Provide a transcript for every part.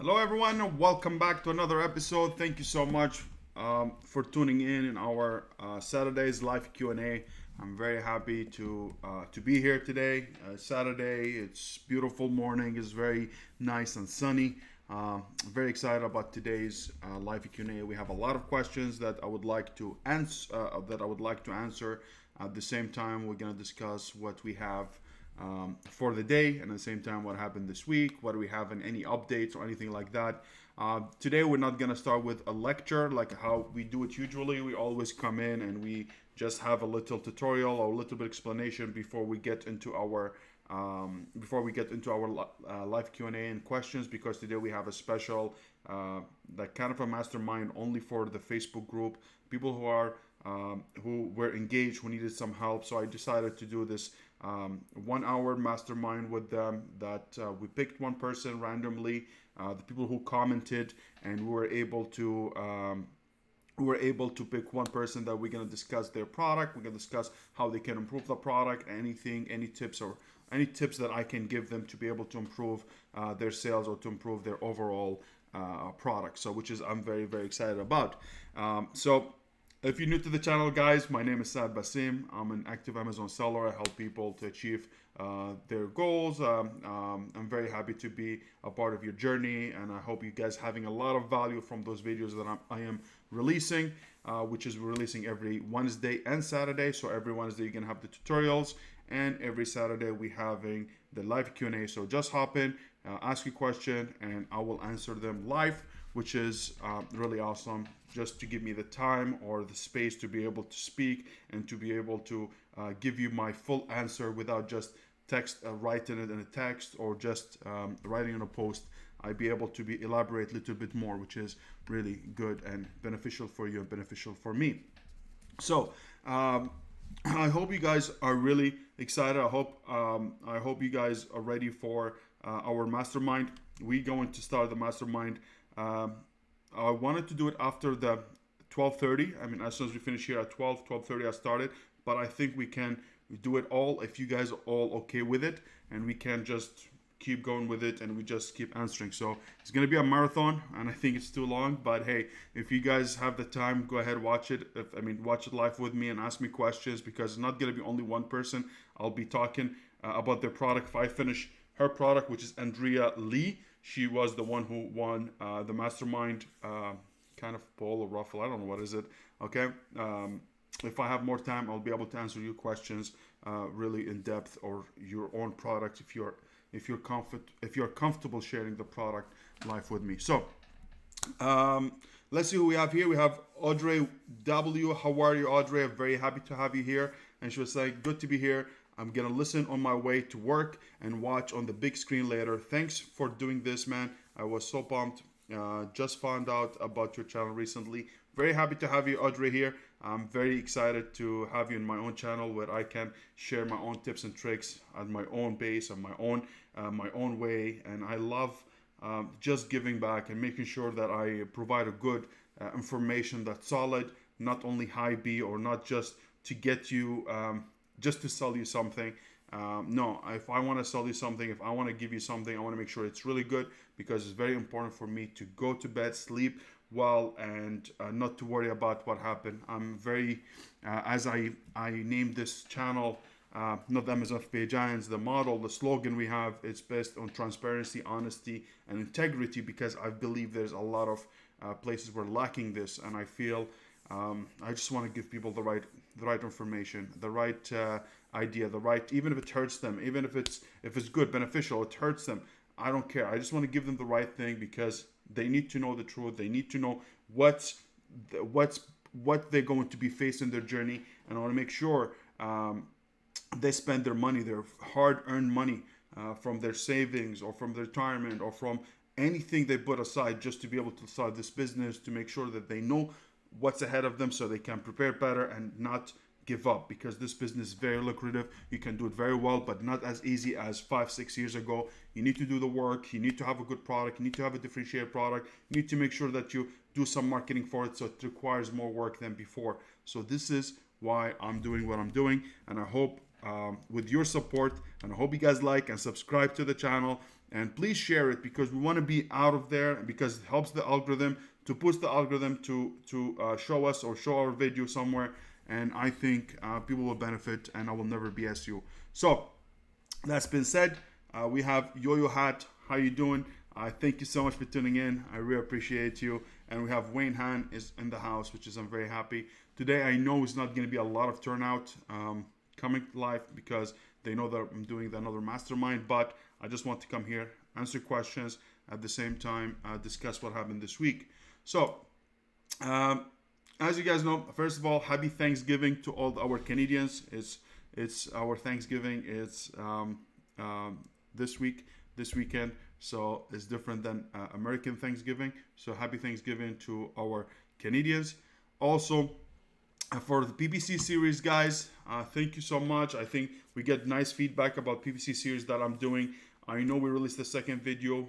Hello, everyone. Welcome back to another episode. Thank you so much for tuning in our Saturday's live Q&A. I'm very happy to be here today. Saturday, it's beautiful morning. It's very nice and sunny. Very excited about today's live Q&A. We have a lot of questions that I would like to answer. At the same time, we're gonna discuss what we have for the day, and at the same time what happened this week, what do we have, in any updates or anything like that. Today we're not going to start with a lecture like how we do it usually. We always come in and we just have a little tutorial or a little bit explanation before we get into our live Q&A and questions, because today we have a special like kind of a mastermind only for the Facebook group, people who were engaged, who needed some help. So I decided to do this 1 hour mastermind with them, that we picked one person randomly, the people who commented, and we were able to pick one person that we're going to discuss their product. We're going to discuss how they can improve the product, any tips that I can give them to be able to improve their sales or to improve their overall product. So which is I'm very, very excited about. So if you're new to the channel, guys, my name is Saad Basim. I'm an active Amazon seller. I help people to achieve their goals. I'm very happy to be a part of your journey, and I hope you guys having a lot of value from those videos that I am releasing, which is releasing every Wednesday and Saturday. So every Wednesday you're gonna have the tutorials, and every Saturday we having the live Q&A. So just hop in, ask your question, and I will answer them live, which is really awesome, just to give me the time or the space to be able to speak and to be able to give you my full answer without just writing it in a text or just writing in a post. I'd be able to elaborate a little bit more, which is really good and beneficial for you and beneficial for me. So I hope you guys are really excited. I hope you guys are ready for our mastermind. We're going to start the mastermind. I wanted to do it after the 12:30. I mean, as soon as we finish here at 12:30 I started, but I think we can do it all if you guys are all okay with it, and we can just keep going with it and we just keep answering. So it's going to be a marathon, and I think it's too long, but hey, if you guys have the time, go ahead, watch it. Watch it live with me and ask me questions, because it's not going to be only one person. I'll be talking about their product. If I finish her product, which is Andrea Lee, she was the one who won the mastermind kind of poll or raffle. I don't know what is it. Okay. If I have more time, I'll be able to answer your questions really in depth, or your own product if you're comfortable sharing the product live with me. So let's see who we have here. We have Audrey W. How are you, Audrey? I'm very happy to have you here. And she was saying, good to be here. I'm gonna listen on my way to work and watch on the big screen later. Thanks for doing this, man. I was so pumped. Just found out about your channel recently. Very happy to have you, Audrey, here. I'm very excited to have you in my own channel, where I can share my own tips and tricks at my own pace and my own way. And I love just giving back and making sure that I provide a good information that's solid, not only high B, or not just to get you just to sell you something. No, if I want to sell you something, if I want to give you something, I want to make sure it's really good, because it's very important for me to go to bed, sleep well, and not to worry about what happened. I'm very, as I named this channel, not the Amazon FBA Giants, the model, the slogan we have, it's based on transparency, honesty, and integrity, because I believe there's a lot of places we're lacking this, and I feel I just want to give people the right information, the right idea, even if it hurts them, even if it's good, beneficial, it hurts them. I don't care. I just want to give them the right thing, because they need to know the truth. They need to know what they're going to be faced in their journey, and I want to make sure they spend their money, their hard-earned money, from their savings or from their retirement or from anything they put aside, just to be able to start this business, to make sure that they know what's ahead of them, so they can prepare better and not give up, because this business is very lucrative. You can do it very well, but not as easy as 5-6 years ago. You need to do the work. You need to have a good product. You need to have a differentiated product. You need to make sure that you do some marketing for it, so it requires more work than before. So this is why I'm doing what I'm doing, and I hope with your support, and I hope you guys like and subscribe to the channel, and please share it because we want to be out of there, because it helps the algorithm to push the algorithm to show us or show our video somewhere, and I think people will benefit, and I will never BS you. So that's been said, we have Yo-Yo Hat. How you doing? Thank you so much for tuning in. I really appreciate you. And we have Wayne Han is in the house, which is I'm very happy. Today I know it's not going to be a lot of turnout coming live because they know that I'm doing another mastermind, but I just want to come here, answer questions, at the same time discuss what happened this week. So as you guys know, first of all, happy Thanksgiving to all our Canadians. It's our Thanksgiving. It's this weekend. So it's different than American Thanksgiving. So happy Thanksgiving to our Canadians. Also, for the PPC series, guys, thank you so much. I think we get nice feedback about PPC series that I'm doing. I know we released the second video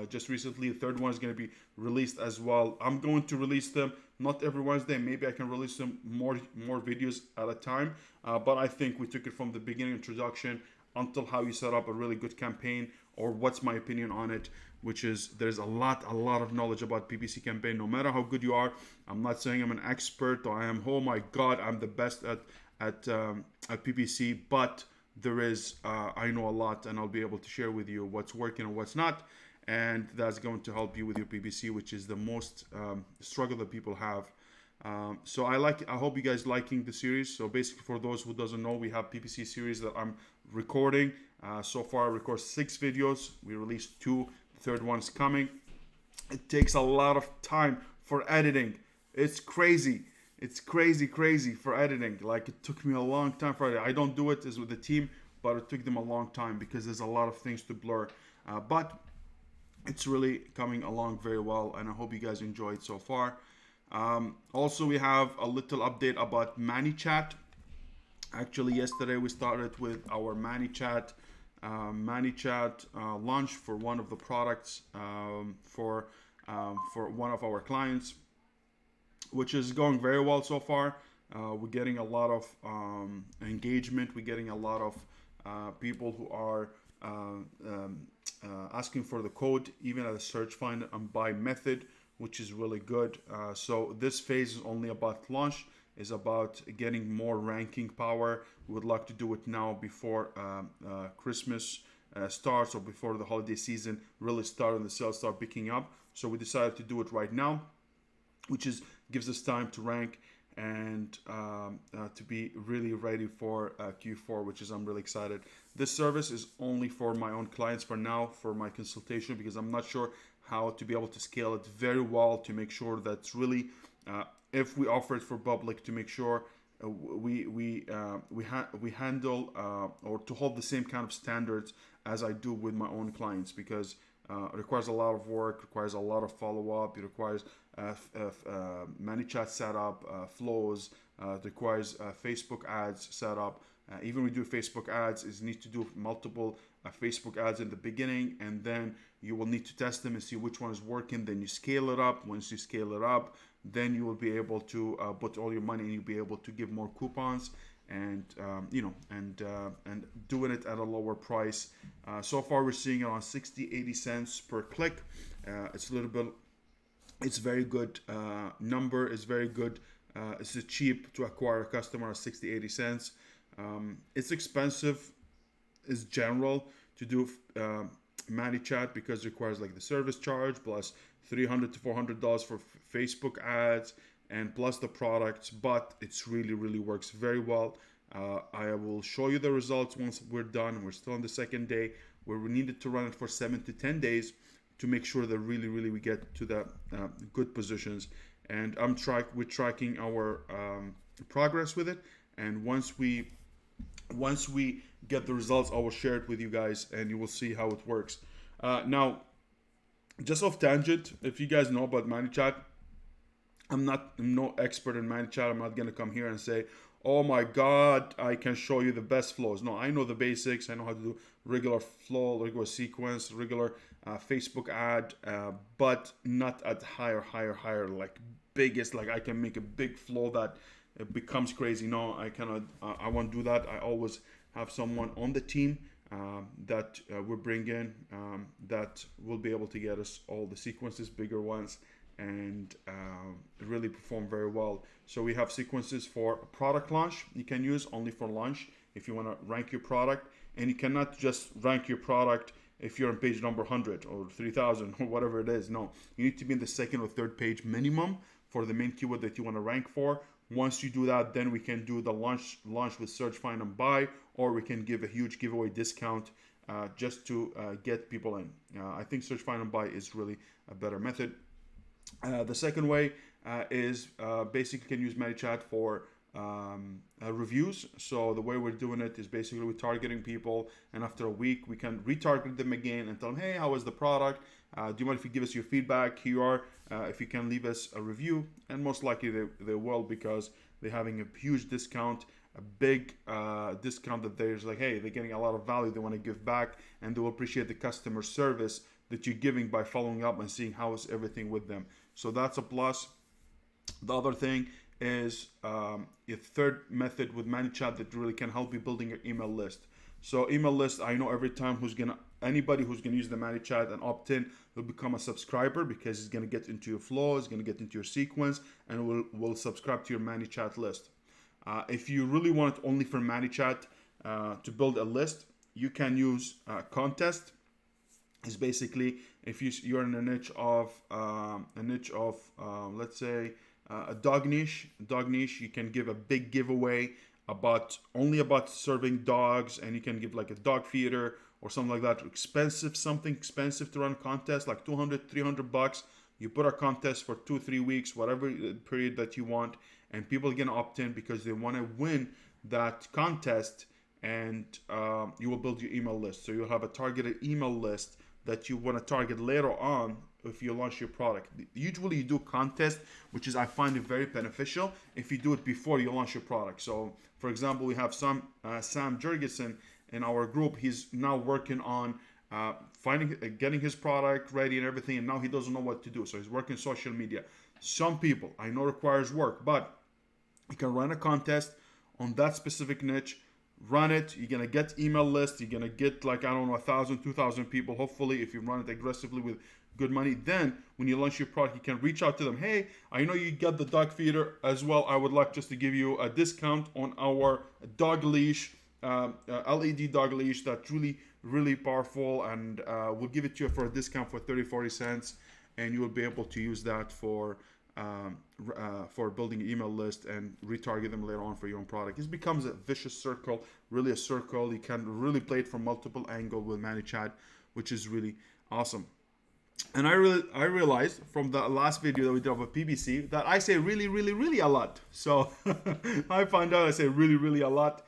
just recently. The third one is going to be released as well. I'm going to release them not every Wednesday. Maybe I can release them more videos at a time. But I think we took it from the beginning introduction until how you set up a really good campaign, or what's my opinion on it, which is there's a lot of knowledge about PPC campaign. No matter how good you are, I'm not saying I'm an expert or I am, oh my God, I'm the best at PPC, but there is, I know a lot, and I'll be able to share with you what's working and what's not, and that's going to help you with your PPC, which is the most struggle that people have. So I hope you guys liking the series. So basically, for those who doesn't know, we have PPC series that I'm recording. So far, I record 6 videos. We released 2. The third one's coming. It takes a lot of time for editing. It's crazy. It's crazy for editing. Like, it took me a long time for editing. I don't do it as with the team, but it took them a long time because there's a lot of things to blur. But it's really coming along very well, and I hope you guys enjoy it so far. Also, we have a little update about ManiChat. Actually, yesterday we started with our ManiChat launch for one of the products for one of our clients, which is going very well so far. We're getting a lot of engagement. We're getting a lot of people who are asking for the code, even at a search, find, and buy method, which is really good. So this phase is only about launch, is about getting more ranking power. We would like to do it now before Christmas starts, or before the holiday season really start and the sales start picking up. So we decided to do it right now, which gives us time to rank and to be really ready for Q4, which is I'm really excited. This service is only for my own clients for now, for my consultation, because I'm not sure how to be able to scale it very well to make sure that's really, if we offer it for public, to make sure we handle or to hold the same kind of standards as I do with my own clients, because it requires a lot of work, requires a lot of follow-up, it requires ManyChat setup, flows, it requires Facebook ads setup. Even we do Facebook ads, is need to do multiple Facebook ads in the beginning, and then you will need to test them and see which one is working. Then you scale it up. Once you scale it up, then you will be able to put all your money, and you'll be able to give more coupons, and and doing it at a lower price. So far, we're seeing around 60-80 cents per click. It's a little bit. It's very good number. It's very good. It's cheap to acquire a customer at 60-80 cents. It's expensive, is general, to do ManyChat, because it requires like the service charge plus $300 to $400 for Facebook ads, and plus the products. But it's really works very well. I will show you the results once we're done. We're still on the second day, where we needed to run it for 7 to 10 days to make sure that really we get to the good positions. And we're tracking our progress with it. And once we get the results, I will share it with you guys, and you will see how it works. Now, just off tangent, if you guys know about ManyChat, I'm no expert in ManyChat. I'm not gonna come here and say, oh my God, I can show you the best flows. No, I know the basics. I know how to do regular flow, regular sequence, regular Facebook ad, but not at higher, like biggest. Like I can make a big flow that it becomes crazy. No, I cannot. I won't do that. I always have someone on the team that we bring in that will be able to get us all the sequences, bigger ones, and really perform very well. So we have sequences for product launch. You can use only for launch if you want to rank your product, and you cannot just rank your product if you're on page number 100 or 3000 or whatever it is. No, you need to be in the second or third page minimum for the main keyword that you want to rank for. Once you do that, then we can do the launch with search, find, and buy, or we can give a huge giveaway discount just to get people in. I think search, find, and buy is really a better method. The second way is basically you can use ManyChat for reviews. So the way we're doing it is basically we're targeting people, and after a week we can retarget them again and tell them, hey, how was the product? Do you mind if you give us your feedback? Here you are. If you can leave us a review, and most likely they will, because they're having a huge discount, a big discount that there's like, hey, they're getting a lot of value, they want to give back, and they will appreciate the customer service that you're giving by following up and seeing how is everything with them. So that's a plus. The other thing is a third method with ManyChat that really can help you building your email list. So email list, I know every time anybody who's gonna use the ManyChat and opt in will become a subscriber, because it's gonna get into your flow, it's gonna get into your sequence, and will subscribe to your ManyChat list. If you really want it only for ManyChat to build a list, you can use contest. Is basically if you're in a niche of let's say a dog niche, you can give a big giveaway only about serving dogs, and you can give like a dog feeder or something like that. Something expensive to run a contest, like $200-$300. You put a contest for 2-3 weeks, whatever period that you want, and people are gonna opt in because they want to win that contest, and you will build your email list. So you'll have a targeted email list that you want to target later on if you launch your product. Usually you do contest, which is, I find it very beneficial if you do it before you launch your product. So for example, we have Sam Jurgensen in our group. He's now working on getting his product ready and everything, and now he doesn't know what to do. So he's working social media. Some people I know requires work, but you can run a contest on that specific niche. Run it, you're gonna get email list, you're gonna get like, I don't know, 1,000, 2,000 people, hopefully, if you run it aggressively with good money. Then when you launch your product, you can reach out to them. Hey, I know you got the dog feeder as well, I would like just to give you a discount on our dog leash, LED dog leash that's really powerful, and we'll give it to you for a discount for 30-40 cents, and you will be able to use that for building an email list and retarget them later on for your own product. It becomes a vicious circle, really a circle. You can really play it from multiple angles with ManyChat, which is really awesome. And I realized from the last video that we did of a PPC that I say really a lot. So I found out I say really a lot,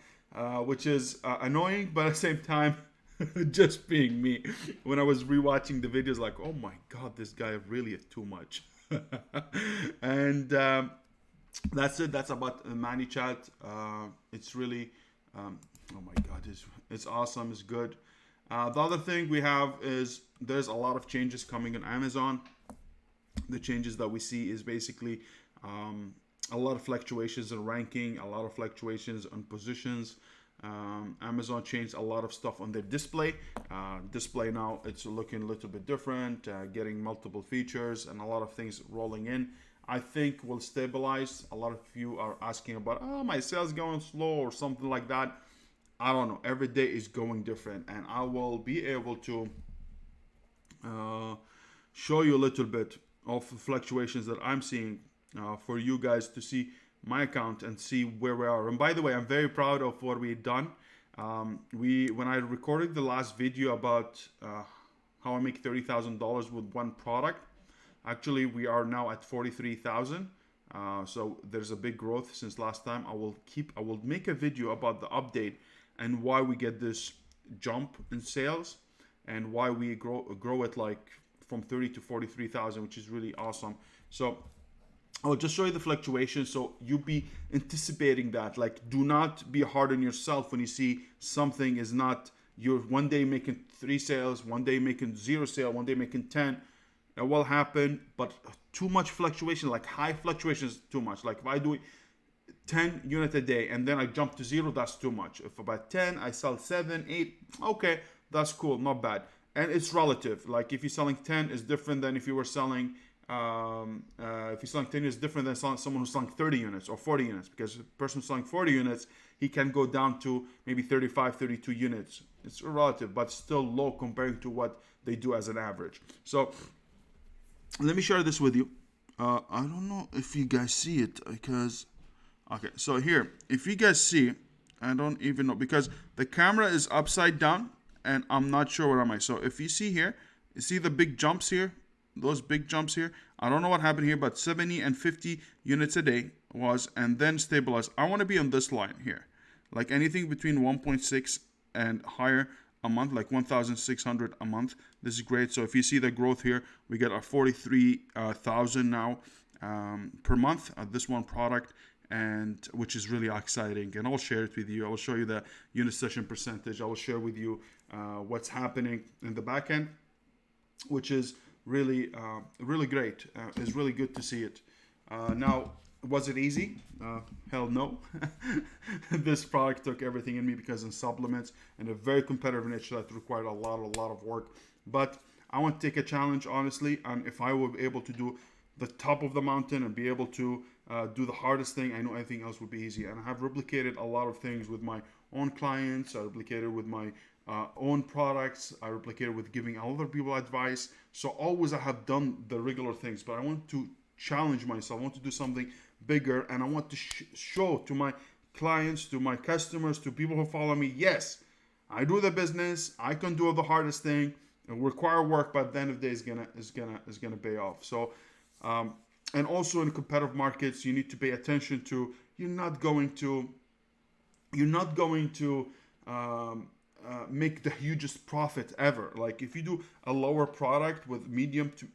which is annoying, but at the same time, just being me. When I was rewatching the videos, like, oh my God, this guy really is too much. And that's it. That's about ManyChat. It's really, oh my God, it's awesome. It's good. The other thing we have is there's a lot of changes coming on Amazon. The changes that we see is basically a lot of fluctuations in ranking, a lot of fluctuations on positions. Amazon changed a lot of stuff on their display. Display now, it's looking a little bit different, getting multiple features and a lot of things rolling in. I think will stabilize. A lot of you are asking about, oh, my sales going slow or something like that. I don't know. Every day is going different, and I will be able to show you a little bit of the fluctuations that I'm seeing for you guys to see my account and see where we are. And by the way, I'm very proud of what we've done. When I recorded the last video about how I make $30,000 with one product, actually we are now at 43,000. So there's a big growth since last time. I will make a video about the update and why we get this jump in sales and why we grow it like from 30 to 43,000, which is really awesome. So I'll just show you the fluctuation so you be anticipating that. Like, do not be hard on yourself when you see something is not, you're one day making 3 sales, one day making 0 sale, one day making 10. It will happen, but too much fluctuation, like high fluctuations, too much. Like if I do 10 units a day and then I jump to 0, that's too much. If about 10, I sell 7, 8, okay, that's cool, not bad. And it's relative. Like if you're selling 10 is different than if you were selling, if you're selling 10 is different than someone who's selling 30 units or 40 units, because a person who's selling 40 units, he can go down to maybe 35, 32 units. It's relative, but still low comparing to what they do as an average. So let me share this with you. I don't know if you guys see it because, okay, so here, if you guys see, I don't even know because the camera is upside down and I'm not sure where am I. So if you see here, you see the big jumps here, those big jumps here. I don't know what happened here, but 70 and 50 units a day was, and then stabilized. I want to be on this line here, like anything between 1.6 and higher a month, like 1,600 a month. This is great. So if you see the growth here, we get our 43,000 now per month at this one product, and which is really exciting. And I'll share it with you. I will show you the unit session percentage. I will share with you what's happening in the back end, which is really really great. It's really good to see it. Now, was it easy? Hell no. This product took everything in me because in supplements and a very competitive niche that required a lot of work. But I want to take a challenge, honestly, and if I were able to do the top of the mountain and be able to do the hardest thing, I know anything else would be easy. And I have replicated a lot of things with my own clients. I replicated with my own products. I replicated with giving other people advice. So always I have done the regular things, but I want to challenge myself. I want to do something bigger, and I want to show to my clients, to my customers, to people who follow me, yes, I do the business, I can do the hardest thing. It will require work, but at the end of the day is gonna pay off. So and also in competitive markets, you need to pay attention to, you're not going to make the hugest profit ever. Like if you do a lower product with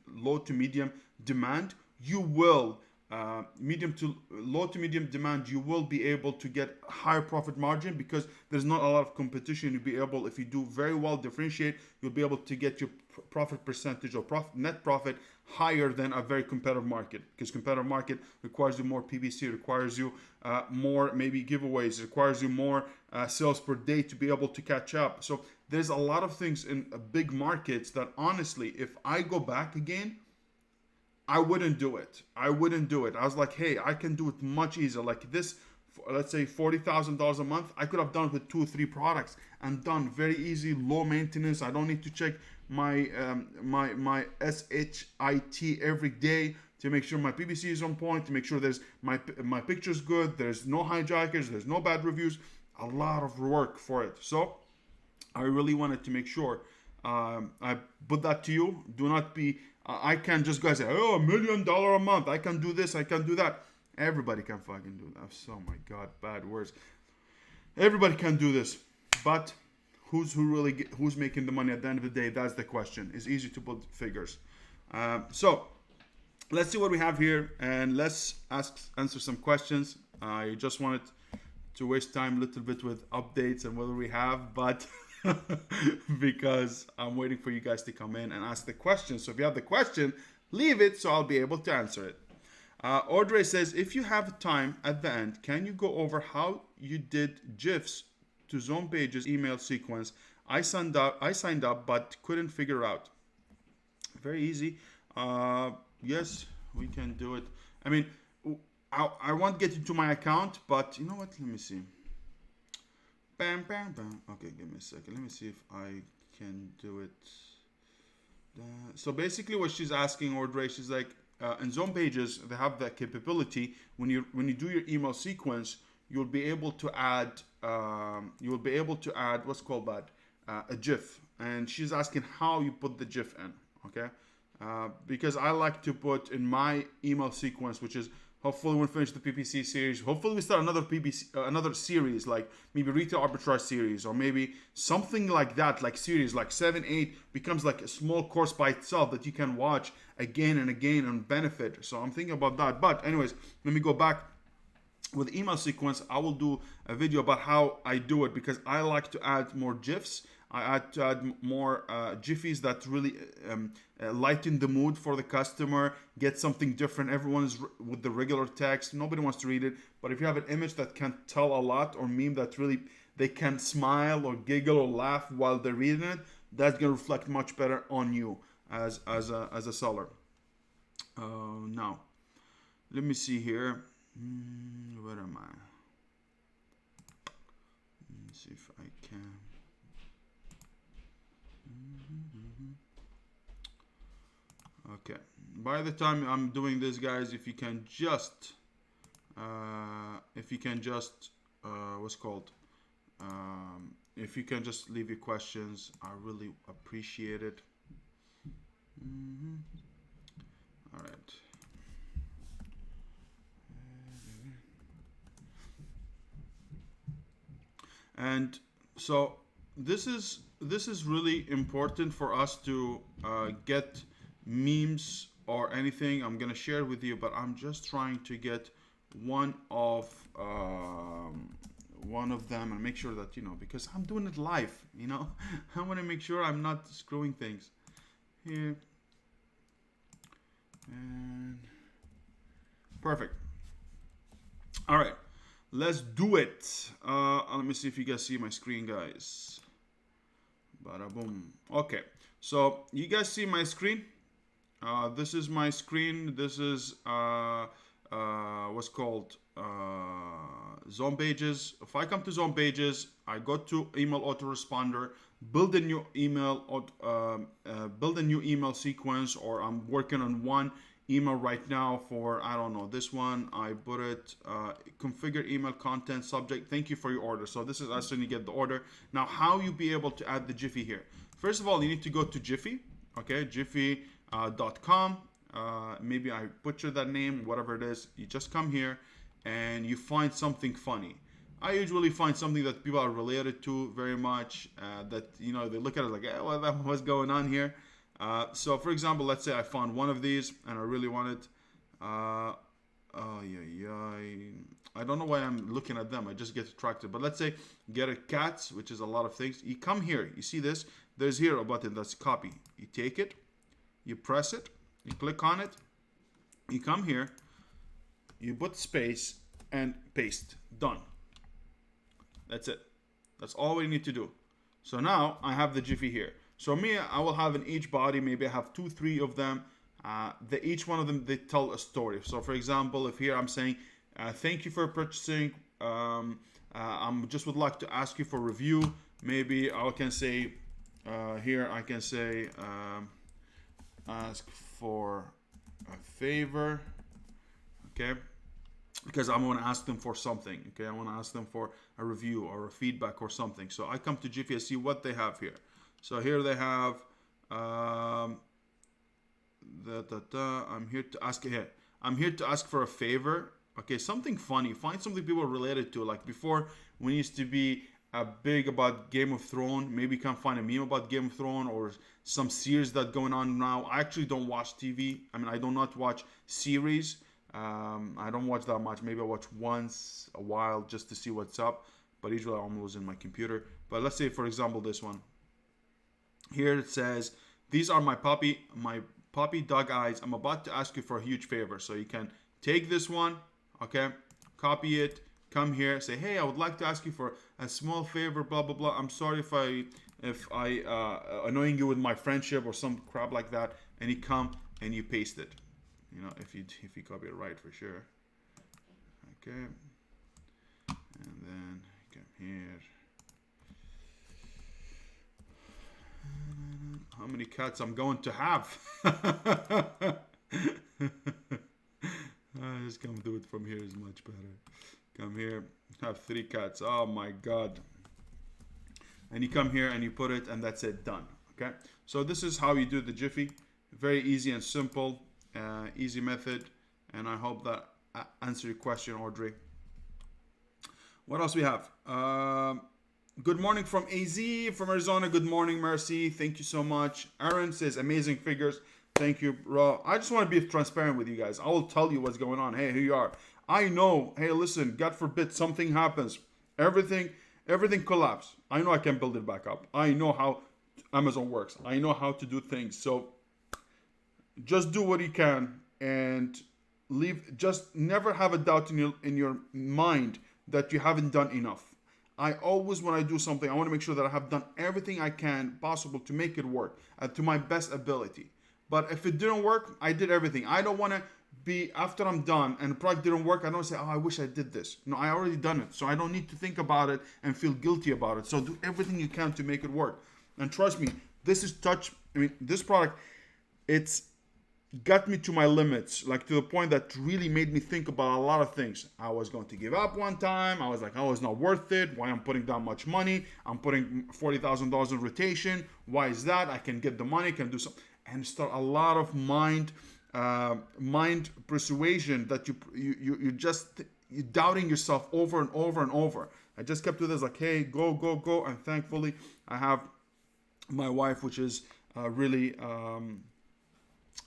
low to medium demand, you will low to medium demand, you will be able to get higher profit margin because there's not a lot of competition. You'll be able, if you do very well, differentiate, you'll be able to get your profit percentage or net profit higher than a very competitive market, because competitive market requires you more PPC, requires you more maybe giveaways, requires you more sales per day to be able to catch up. So there's a lot of things in big markets that honestly, if I go back again, I wouldn't do it. I was like, hey, I can do it much easier. Like this, let's say $40,000 a month, I could have done it with 2 or 3 products and done very easy, low maintenance. I don't need to check my my SHIT every day to make sure my PPC is on point, to make sure there's my picture's good, there's no hijackers, there's no bad reviews. A lot of work for it. So I really wanted to make sure I put that to you. Do not be I can't just go and say, oh, $1 million a month, I can do this, I can do that. Everybody can fucking do that. Oh my God, bad words. Everybody can do this, but who's making the money at the end of the day? That's the question. It's easy to put figures. So let's see what we have here, and let's answer some questions. I just wanted to waste time a little bit with updates and whether we have, but because I'm waiting for you guys to come in and ask the question. So if you have the question, leave it so I'll be able to answer it. Audrey says, if you have time at the end, can you go over how you did GIFs to Zone Pages email sequence? I signed up but couldn't figure out. Very easy. Yes, we can do it. I mean, I won't get into my account, but you know what? Let me see. Bam, bam, bam. Okay, give me a second. Let me see if I can do it. So basically what she's asking, Audrey, she's like, in Zone Pages, they have that capability. When you do your email sequence, you'll be able to add what's called that, a GIF. And she's asking how you put the GIF in, okay? Because I like to put in my email sequence, which is hopefully we'll finish the PPC series. Hopefully we start another series, like maybe retail arbitrage series, or maybe something like that, like series like 7, 8 becomes like a small course by itself that you can watch again and again and benefit. So I'm thinking about that. But anyways, let me go back. With email sequence, I will do a video about how I do it because I like to add more GIFs. I add more Jiffys that really lighten the mood for the customer, get something different. Everyone is with the regular text. Nobody wants to read it. But if you have an image that can tell a lot, or meme that really they can smile or giggle or laugh while they're reading it, that's going to reflect much better on you as a seller. Now, let me see here. Where am I? Let's see if I can. Okay. By the time I'm doing this, guys, if you can just, what's called, if you can just leave your questions, I really appreciate it. All right. And so this is really important for us to get memes or anything. I'm gonna share with you, but I'm just trying to get one of them and make sure that, you know, because I'm doing it live, you know, I want to make sure I'm not screwing things here. And perfect. All right, let's do it. Let me see if you guys see my screen, guys. Bada boom. Okay, so you guys see my screen? This is my screen. This is what's called Zone Pages. If I come to Zone Pages, I go to email autoresponder, build a new email sequence, or I'm working on one email right now for, I don't know, this one. I put it configure email content subject. Thank you for your order. So this is as soon as you get the order. Now, how you be able to add the Jiffy here? First of all, you need to go to Jiffy. Okay, Jiffy.com. Maybe I butchered that name, whatever it is. You just come here and you find something funny. I usually find something that people are related to very much, that, you know, they look at it like, hey, what's going on here? So for example, let's say I found one of these and I really want it. I don't know why I'm looking at them. I just get attracted. But let's say get a cats, which is a lot of things. You come here, you see this? There's here a button that's copy. You take it, you press it, you click on it, you come here, you put space and paste. Done. That's it. That's all we need to do. So now I have the Jiffy here. So me, I will have in each body, maybe I have 2-3 of them. Each one of them, they tell a story. So for example, if here I'm saying, thank you for purchasing. I'm just would like to ask you for review. Maybe I can say, here I can say, ask for a favor. Okay. Because I want to ask them for something. Okay. I want to ask them for a review or a feedback or something. So I come to Jiffy, I see what they have here. So here they have, I'm here to ask here. I'm here to ask for a favor. Okay, something funny. Find something people are related to. Like before, we used to be big about Game of Thrones. Maybe you can find a meme about Game of Thrones or some series that's going on now. I actually don't watch TV. I mean, I do not watch series. I don't watch that much. Maybe I watch once a while just to see what's up. But usually I'm always in my computer. But let's say, for example, this one. Here it says, these are my puppy dog eyes. I'm about to ask you for a huge favor. So you can take this one, okay, copy it, come here, say, hey, I would like to ask you for a small favor, blah, blah, blah. I'm sorry if I annoying you with my friendship or some crap like that. And you come and you paste it. You know, if you copy it right, for sure. Okay. And then come here. How many cats I'm going to have? Just come do it from here is much better. Come here, have 3 cats. Oh my God. And you come here and you put it and that's it, done. Okay. So this is how you do the Jiffy. Very easy and simple, easy method. And I hope that answered your question, Audrey. What else we have? Good morning from AZ, from Arizona. Good morning, Mercy. Thank you so much. Aaron says, amazing figures. Thank you, bro. I just want to be transparent with you guys. I will tell you what's going on. Hey, here you are. I know. Hey, listen, God forbid something happens. Everything everything collapsed. I know I can build it back up. I know how Amazon works. I know how to do things. So just do what you can and leave. Just never have a doubt in your mind that you haven't done enough. I always, when I do something, I want to make sure that I have done everything I can possible to make it work to my best ability. But if it didn't work, I did everything. I don't want to be, after I'm done and the product didn't work, I don't say, oh, I wish I did this. No, I already done it. So I don't need to think about it and feel guilty about it. So do everything you can to make it work. And trust me, this product, it's got me to my limits, like to the point that really made me think about a lot of things. I was going to give up one time. I was like, oh, it's not worth it. Why I'm putting down much money? I'm putting $40,000 in rotation. Why is that? I can get the money, can do something. And start a lot of mind persuasion that you're doubting yourself over and over and over. I just kept with this like, hey, go. And thankfully, I have my wife, which is really...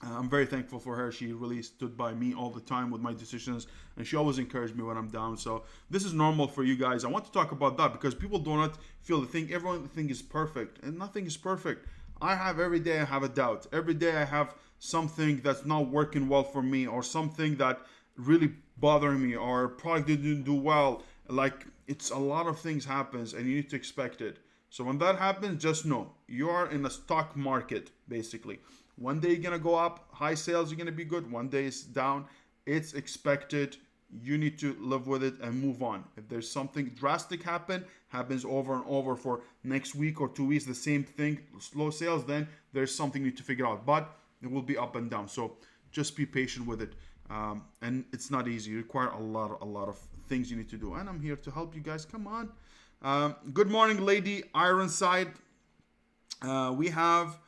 I'm very thankful for her. She really stood by me all the time with my decisions, and she always encouraged me when I'm down. So this is normal for you guys. I want to talk about that because people do not feel everyone think is perfect, and nothing is perfect. Every day I have a doubt. Every day I have something that's not working well for me, or something that really bothering me, or a product didn't do well. Like, it's a lot of things happens, and you need to expect it. So when that happens, just know you are in a stock market, basically. One day you're going to go up, high sales, you're going to be good. One day it's down. It's expected. You need to live with it and move on. If there's something drastic happens over and over for next week or 2 weeks, the same thing, slow sales, then there's something you need to figure out. But it will be up and down. So just be patient with it. And it's not easy. You require a lot of things you need to do. And I'm here to help you guys. Come on. Good morning, Lady Ironside. We have...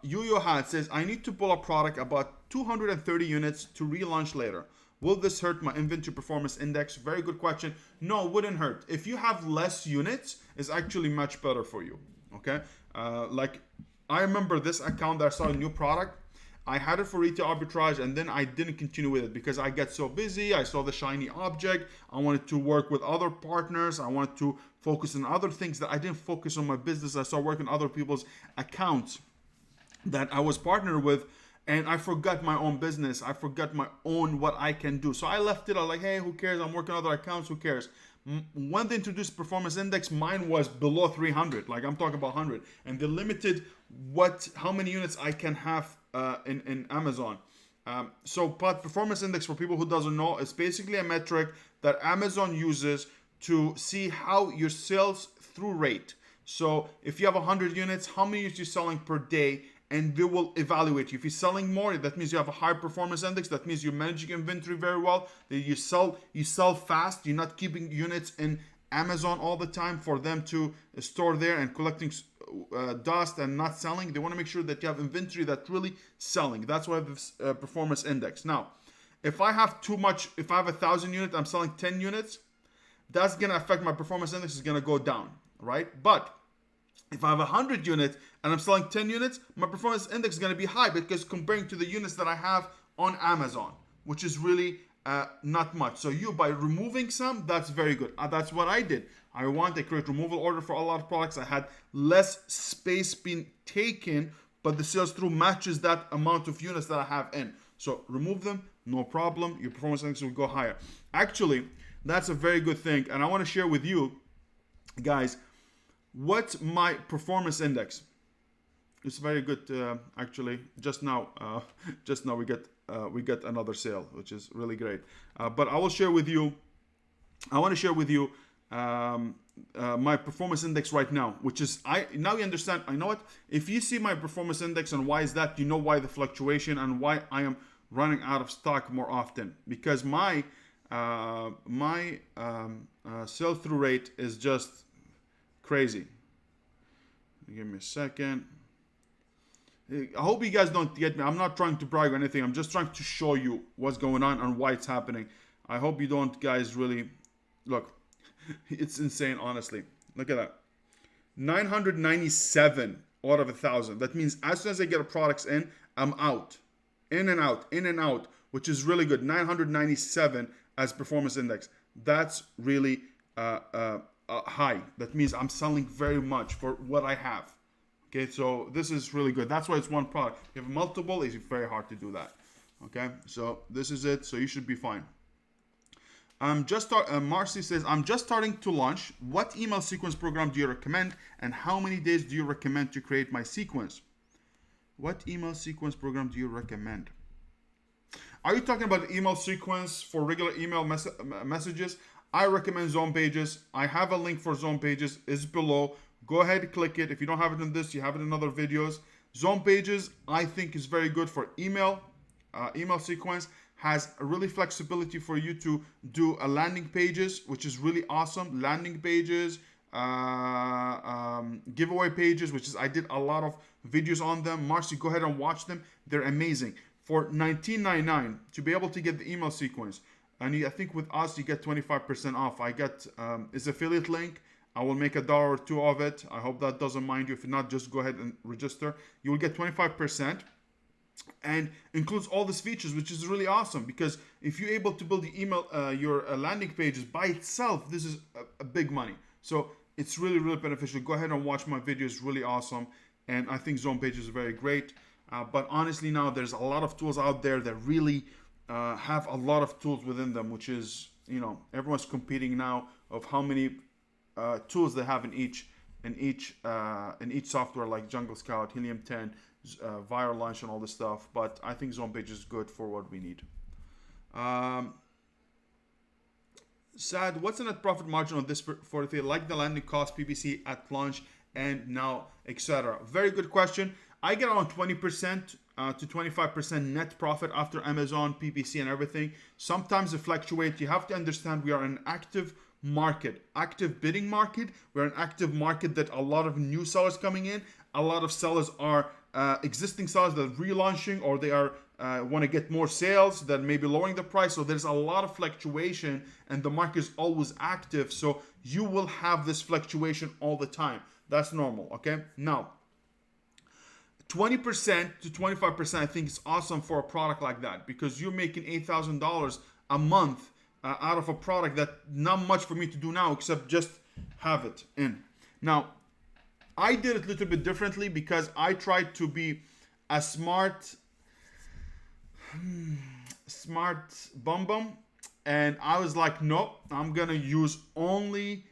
Yo Hat says, I need to pull a product about 230 units to relaunch later. Will this hurt my inventory performance index? Very good question. No, it wouldn't hurt. If you have less units, it's actually much better for you. Okay? Like, I remember this account that I saw a new product. I had it for retail arbitrage, and then I didn't continue with it because I get so busy. I saw the shiny object. I wanted to work with other partners. I wanted to focus on other things that I didn't focus on my business. I started working on other people's accounts that I was partnered with, and I forgot my own business. I forgot my own what I can do. So I left it. I was like, hey, who cares? I'm working on other accounts. Who cares? When they introduced performance index, mine was below 300. Like, I'm talking about 100, and they limited how many units I can have in Amazon. So performance index, for people who doesn't know, is basically a metric that Amazon uses to see how your sales through rate. So if you have 100 units, how many units you're selling per day, and they will evaluate you. If you're selling more, that means you have a high performance index. That means you're managing inventory very well. That you sell fast. You're not keeping units in Amazon all the time for them to store there and collecting dust and not selling. They want to make sure that you have inventory that's really selling. That's why I have this performance index. Now, if I have 1,000 units, I'm selling 10 units, that's going to affect my performance index. Is going to go down, right? But if I have 100 units and I'm selling 10 units, my performance index is going to be high because comparing to the units that I have on Amazon, which is really not much. So by removing some, that's very good. That's what I did. I want a create removal order for a lot of products. I had less space being taken, but the sales through matches that amount of units that I have in. So remove them, no problem. Your performance index will go higher. Actually, that's a very good thing. And I want to share with you guys what's my performance index. It's very good, actually. Just now we get another sale, which is really great. But I will share with you. I want to share with you my performance index right now, which is now you understand. I know what. If you see my performance index and why is that, you know why the fluctuation and why I am running out of stock more often, because my sell through rate is just crazy. Give me a second. I hope you guys don't get me. I'm not trying to brag or anything. I'm just trying to show you what's going on and why it's happening. I hope you don't guys really look. It's insane, honestly. Look at that. 997 out of 1,000. That means as soon as I get a products in, I'm out. In and out, which is really good. 997 as performance index. That's really a high. That means I'm selling very much for what I have. Okay, so this is really good. That's why it's one product. If you have multiple, it's very hard to do that. Okay, so this is it. So you should be fine. Marcy says, I'm just starting to launch. What email sequence program do you recommend, and how many days do you recommend to create my sequence? What email sequence program do you recommend? Are you talking about email sequence for regular email messages? I recommend Zone Pages. I have a link for Zone Pages. It's below. Go ahead, click it. If you don't have it in this, you have it in other videos. Zone Pages, I think, is very good for email. Email sequence has a really flexibility for you to do a landing pages, which is really awesome. Landing pages, giveaway pages, which is, I did a lot of videos on them. Marcy, go ahead and watch them. They're amazing. For $19.99 to be able to get the email sequence, and I think with us you get 25% off. I get it's affiliate link. I will make $1 or $2 of it. I hope that doesn't mind you. If not, just go ahead and register. You will get 25%. And includes all these features, which is really awesome, because if you're able to build the email your landing pages by itself, this is a big money. So it's really, really beneficial. Go ahead and watch my videos. Really awesome. And I think Zone Pages is very great. But honestly, now there's a lot of tools out there that really have a lot of tools within them, which is, everyone's competing now of how many tools they have in each software, like Jungle Scout, Helium 10, Viral Launch, and all this stuff. But I think Zone Pages is good for what we need. Sad, what's the net profit margin on this for the like the landing cost, PPC at launch, and now, etc.? Very good question. I get around 20% to 25% net profit after Amazon, PPC, and everything. Sometimes it fluctuates. You have to understand we are an active market, active bidding market. We're an active market that a lot of new sellers coming in. A lot of sellers are existing sellers that are relaunching, or they are want to get more sales, that may be lowering the price. So there's a lot of fluctuation, and the market is always active. So you will have this fluctuation all the time. That's normal. Okay. Now, 20% to 25%, I think is awesome for a product like that, because you're making $8,000 a month out of a product that not much for me to do now except just have it in. Now, I did it a little bit differently because I tried to be a smart bum, and I was like, no, I'm gonna use only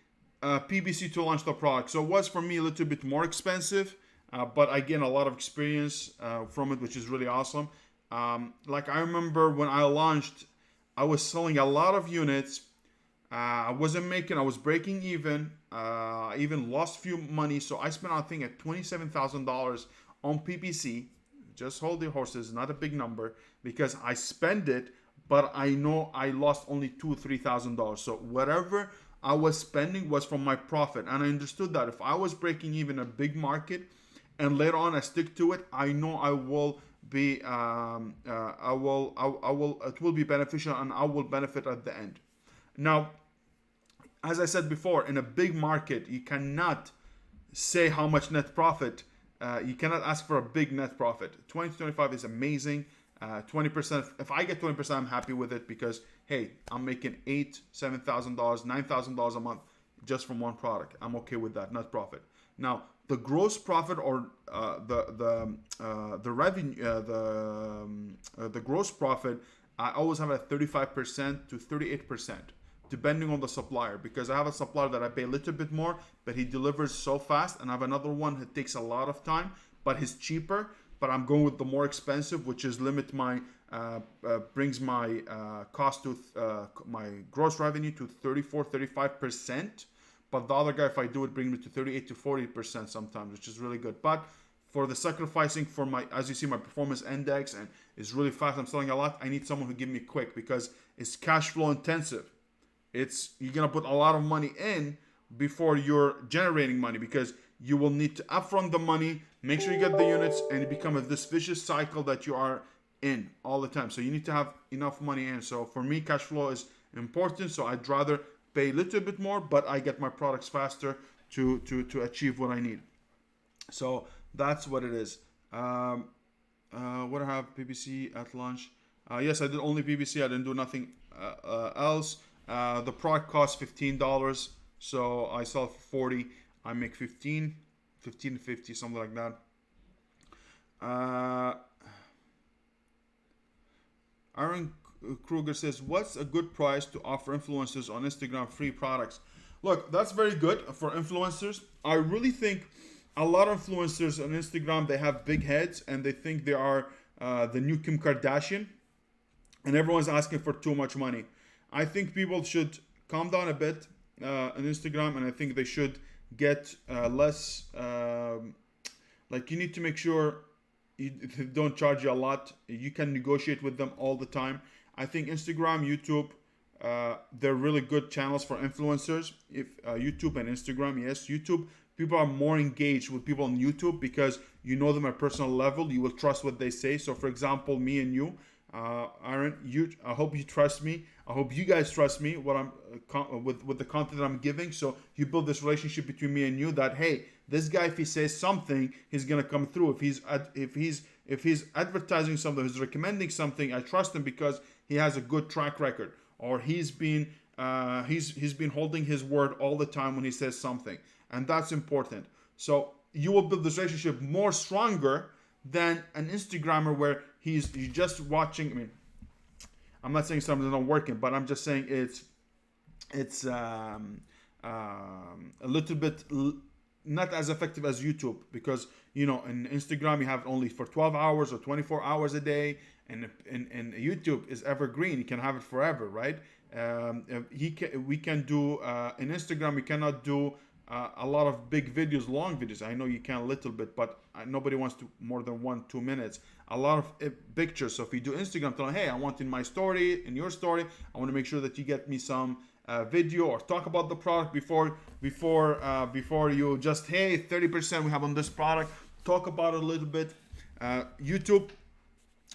PPC to launch the product. So it was for me a little bit more expensive, but I gained a lot of experience from it, which is really awesome. Like I remember when I launched, I was selling a lot of units. I was breaking even. I even lost few money. So I spent, I think, at $27,000 on PPC. Just hold your horses, not a big number, because I spend it, but I know I lost only $2,000 or $3,000. So whatever I was spending was from my profit. And I understood that if I was breaking even a big market and later on I stick to it, I know I will be, it will be beneficial, and I will benefit at the end. Now, as I said before, in a big market, you cannot say how much net profit. You cannot ask for a big net profit. 20 to 25 is amazing. 20%. If I get 20%, I'm happy with it, because hey, I'm making $8,000, $7,000, $9,000 a month just from one product. I'm okay with that net profit. Now, the gross profit, or the revenue, the gross profit, I always have at 35% to 38%. Depending on the supplier, because I have a supplier that I pay a little bit more, but he delivers so fast, and I have another one that takes a lot of time, but he's cheaper. But I'm going with the more expensive, which is brings my cost to my gross revenue to 34-35%. But the other guy, if I do it, brings me to 38 to 40% sometimes, which is really good. But for the sacrificing for my, as you see, my performance index, and it's really fast, I'm selling a lot, I need someone who give me quick, because it's cash flow intensive. You're gonna put a lot of money in before you're generating money, because you will need to upfront the money, make sure you get the units, and it becomes this vicious cycle that you are in all the time. So you need to have enough money in. So for me, cash flow is important. So I'd rather pay a little bit more, but I get my products faster to achieve what I need. So that's what it is. What I have PPC at launch? Yes, I did only PPC. I didn't do nothing else. The product costs $15. So I sell for 40, I make 15, 50, something like that. Aaron Kruger says, what's a good price to offer influencers on Instagram free products? Look, that's very good for influencers. I really think a lot of influencers on Instagram, they have big heads and they think they are the new Kim Kardashian, and everyone's asking for too much money. I think people should calm down a bit on Instagram, and I think they should get less. Like, you need to make sure they don't charge you a lot. You can negotiate with them all the time. I think Instagram, YouTube, they're really good channels for influencers. If YouTube and Instagram, yes, YouTube, people are more engaged with people on YouTube because you know them at a personal level. You will trust what they say. So, for example, me and you, Aaron, I hope you trust me. I hope you guys trust me. What I'm with the content that I'm giving. So you build this relationship between me and you. That, hey, this guy, if he says something, he's gonna come through. If he's advertising something, he's recommending something, I trust him because he has a good track record, or he's been holding his word all the time when he says something, and that's important. So you will build this relationship more stronger than an Instagrammer where he's just watching. I mean, I'm not saying something's not working, but I'm just saying it's a little bit not as effective as YouTube, because in Instagram you have only for 12 hours or 24 hours a day, and YouTube is evergreen. You can have it forever, right? We can do in Instagram we cannot do a lot of big videos, long videos. I know you can a little bit, but nobody wants to more than 1-2 minutes. A lot of pictures. So if you do Instagram, tell them, hey, I want in my story, in your story, I want to make sure that you get me some video or talk about the product before you just, hey, 30% we have on this product. Talk about it a little bit. YouTube,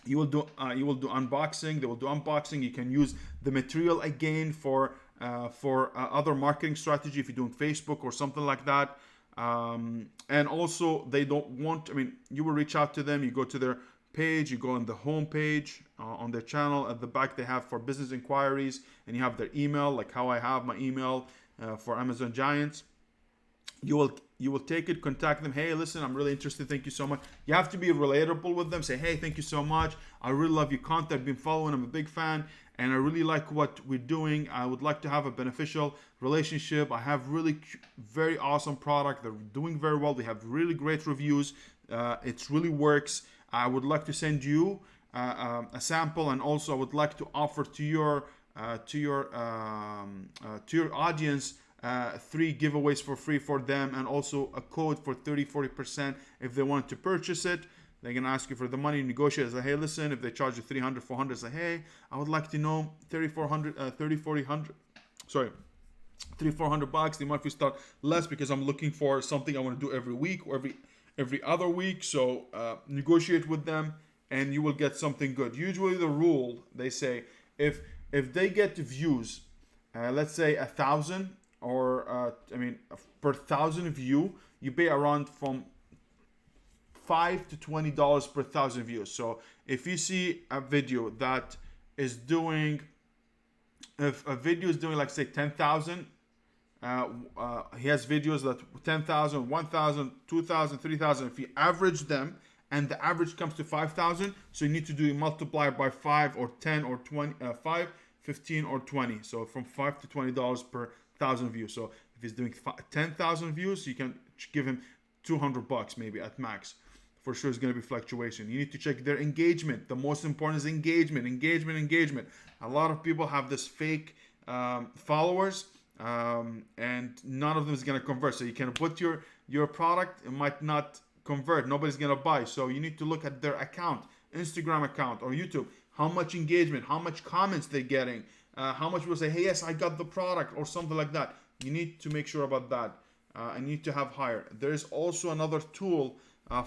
you will do unboxing. They will do unboxing. You can use the material again for other marketing strategy if you're doing Facebook or something like that. And also, they don't want. I mean, you will reach out to them. You go to their page. You go on the home page on their channel. At the back, they have for business inquiries, and you have their email, like how I have my email for Amazon Giants. You will take it, contact them. Hey, listen, I'm really interested. Thank you so much. You have to be relatable with them. Say, hey, thank you so much. I really love your content. I've been following. I'm a big fan, and I really like what we're doing. I would like to have a beneficial relationship. I have really very awesome product. They're doing very well. They have really great reviews. It really works. I would like to send you a sample, and also I would like to offer to your audience 3 giveaways for free for them, and also a code for 30-40% if they want to purchase it. They're going to ask you for the money, negotiate. Say, hey, listen, if they charge you 300, 400, say, hey, I would like to know 3,400, $400. They might start less because I'm looking for something I want to do every week or every other week. So negotiate with them and you will get something good. Usually the rule, they say, if they get views, let's say 1,000, or per 1,000 view, you pay around from $5 to $20 per 1,000 views. So if you see a video that is doing, if a video is doing like say 10,000, he has videos that 10,000, 1,000, 2,000, 3,000. If you average them and the average comes to 5,000, so you need to do a multiplier by 5 or 10 or 20, 5, 15 or 20. So from $5 to $20 per 1,000 views. So if he's doing 10,000 views, you can give him $200 maybe at max. For sure, it's going to be fluctuation. You need to check their engagement. The most important is engagement. A lot of people have this fake followers, and none of them is going to convert. So you can put your product, it might not convert. Nobody's going to buy. So you need to look at their account, Instagram account or YouTube. How much engagement, how much comments they're getting, how much people say, hey, yes, I got the product or something like that. You need to make sure about that. And you need to have higher. There is also another tool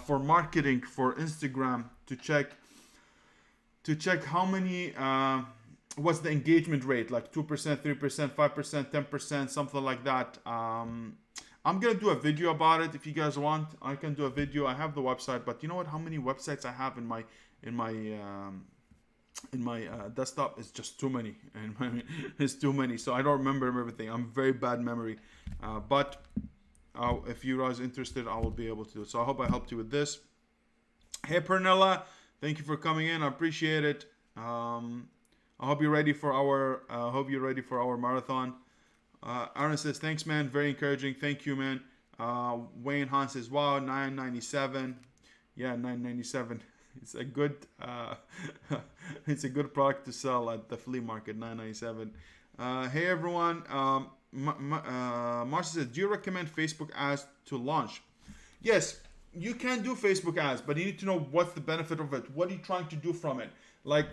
for marketing for Instagram to check how many, what's the engagement rate, like 2%, 3%, 5%, 10%, something like that. I'm going to do a video about it. If you guys want, I can do a video. I have the website, but you know what, how many websites I have in my in my desktop is just too many, and it's too many, so I don't remember everything. I'm very bad memory, but if you guys are interested, I will be able to do it. So I hope I helped you with this. Hey Pernilla, thank you for coming in. I appreciate it. I hope you're ready for our marathon. Aaron says, thanks, man. Very encouraging. Thank you, man. Wayne Hahn says, wow, 997. Yeah, 997. It's a good it's a good product to sell at the flea market, 997. Hey, everyone. Marcia says, do you recommend Facebook ads to launch? Yes, you can do Facebook ads, but you need to know what's the benefit of it. What are you trying to do from it? Like,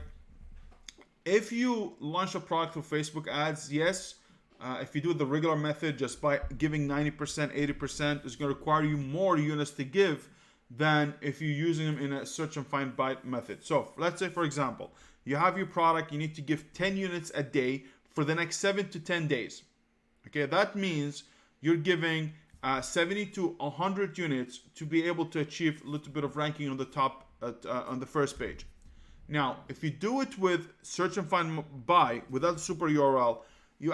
if you launch a product with Facebook ads, yes, if you do the regular method, just by giving 90%, 80%, it's going to require you more units to give than if you're using them in a search and find by method. So let's say, for example, you have your product, you need to give 10 units a day for the next 7 to 10 days. Okay, that means you're giving 70 to 100 units to be able to achieve a little bit of ranking on the top, on the first page. Now, if you do it with search and find by without super URL, you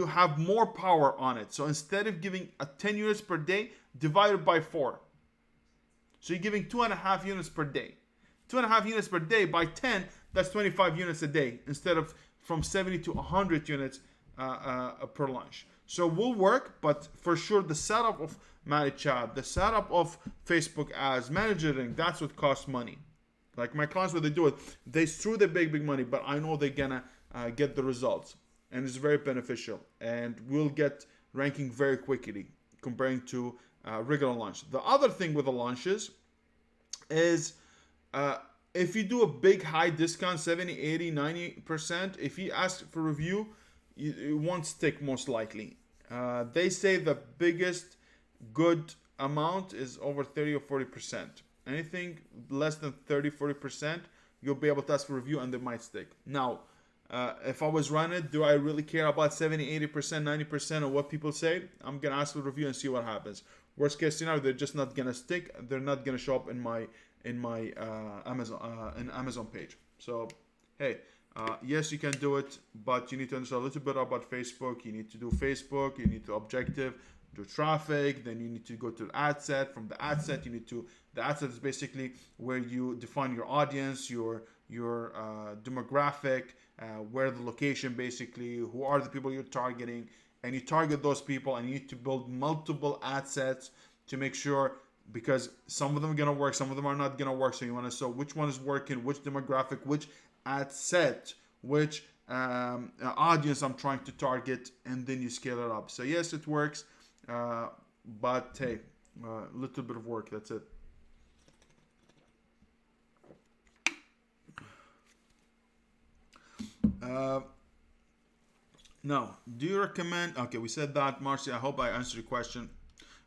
have more power on it. So instead of giving 10 units per day, divide it by 4. So you're giving 2.5 units per day. 2.5 units per day by 10, that's 25 units a day instead of from 70 to 100 units per launch. So will work, but for sure the setup of ManiChat, the setup of Facebook ads, managing, that's what costs money. Like my clients, when they do it, they threw the big money, but I know they're gonna get the results, and it's very beneficial, and we'll get ranking very quickly comparing to regular launch. The other thing with the launches is if you do a big high discount, 70, 80, 90%, if you ask for review, it won't stick most likely. They say the biggest good amount is over 30 or 40%. Anything less than 30, 40%, you'll be able to ask for review and they might stick. Now, if I was running it, do I really care about 70, 80%, 90% of what people say? I'm going to ask for review and see what happens. Worst case scenario, they're just not going to stick. They're not going to show up in my Amazon page. So, hey, yes, you can do it, but you need to understand a little bit about Facebook. You need to do Facebook. You need to objective, do traffic. Then you need to go to the ad set. From the ad set, the ad set is basically where you define your audience, your demographic, where the location, basically, who are the people you're targeting, and you target those people, and you need to build multiple ad sets to make sure, because some of them are going to work, some of them are not going to work. So you want to know which one is working, which demographic, which ad set, which audience I'm trying to target, and then you scale it up. So yes, it works, but hey, a little bit of work, that's it. Now, do you recommend... Okay, we said that, Marcy. I hope I answered your question.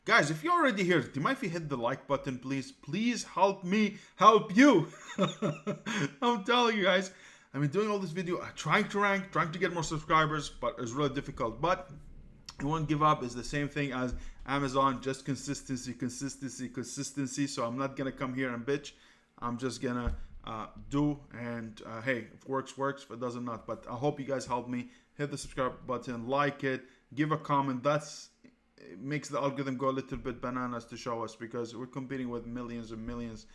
Guys, if you're already here, do you mind if you hit the like button, please? Please help me help you. I'm telling you guys, I've been doing all this video, trying to rank, trying to get more subscribers, but it's really difficult. But you won't give up. It's the same thing as Amazon, just consistency. So I'm not going to come here and bitch. I'm just going to do, and hey, if works, if it doesn't, not. But I hope you guys help me. Hit the subscribe button, like it, give a comment. It makes the algorithm go a little bit bananas to show us, because we're competing with millions and millions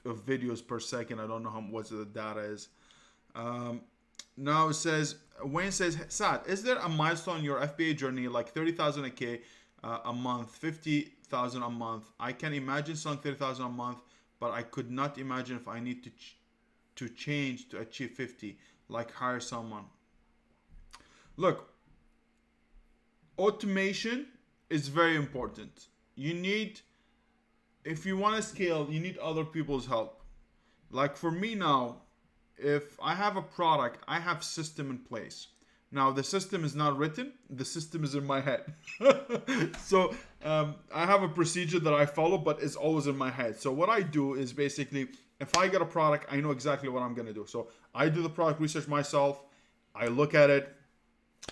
of videos per second. I don't know what the data is. Now it says, Wayne says, Sad, is there a milestone in your FBA journey, like 30,000 a month, 50,000 a month? I can imagine selling 30,000 a month, but I could not imagine if I need to change to achieve 50, like hire someone. Look, automation is very important. If you want to scale, you need other people's help. Like for me now, if I have a product, I have system in place. Now the system is not written, the system is in my head. So I have a procedure that I follow, but it's always in my head. So what I do is basically, if I get a product, I know exactly what I'm going to do. So I do the product research myself. I look at it.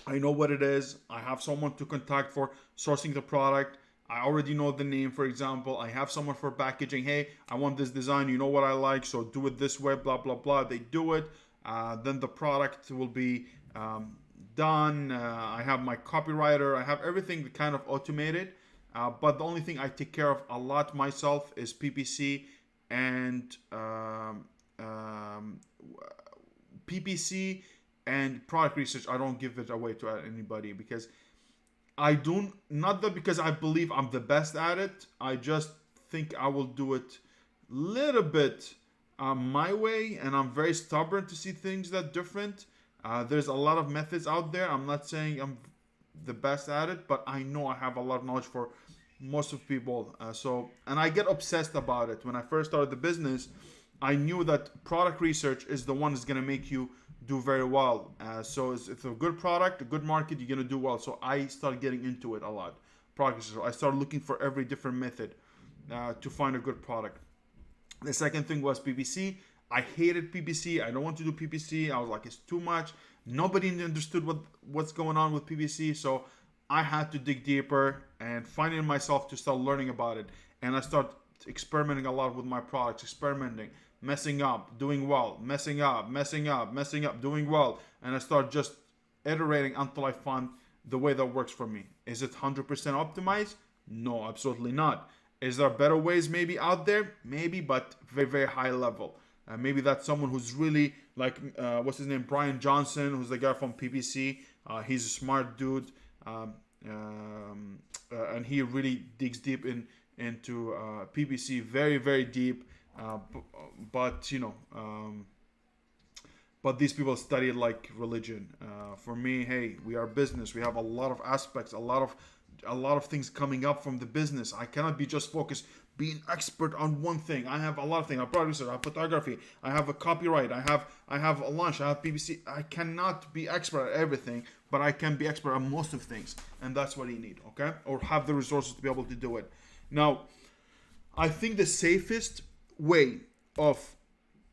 I know what it is. I have someone to contact for sourcing the product. I already know the name, for example. I have someone for packaging. Hey, I want this design. You know what I like, so do it this way, blah, blah, blah. They do it. Then the product will be done. I have my copywriter. I have everything kind of automated. But the only thing I take care of a lot myself is PPC and PPC and product research. I don't give it away to anybody because I don't, not that because I believe I'm the best at it. I just think I will do it a little bit my way, and I'm very stubborn to see things that different. There's a lot of methods out there. I'm not saying I'm the best at it, but I know I have a lot of knowledge for most of people. And I get obsessed about it. When I first started the business, I knew that product research is the one that's going to make you do very well. So it's a good product, a good market, you're going to do well. So I started getting into it a lot. Product research. I started looking for every different method to find a good product. The second thing was PPC. I hated PPC. I don't want to do PPC. I was like, it's too much. Nobody understood what's going on with PPC. So I had to dig deeper and finding myself to start learning about it. And I started experimenting a lot with my products, experimenting, messing up, doing well, messing up, doing well. And I start just iterating until I find the way that works for me. Is it 100% optimized? No, absolutely not. Is there better ways maybe out there? Maybe, but very, very high level. Maybe that's someone who's really like, what's his name? Brian Johnson, who's the guy from PPC. He's a smart dude. And he really digs deep into PPC, very, very deep. But these people study it like religion. For me, hey, we are business. We have a lot of aspects, a lot of things coming up from the business. I cannot be just focused being expert on one thing. I have a lot of things. I have product research, I have photography, I have a copyright, I have a launch, I have PPC. I cannot be expert at everything, but I can be expert on most of things, and that's what you need, okay? Or have the resources to be able to do it. Now, I think the safest way of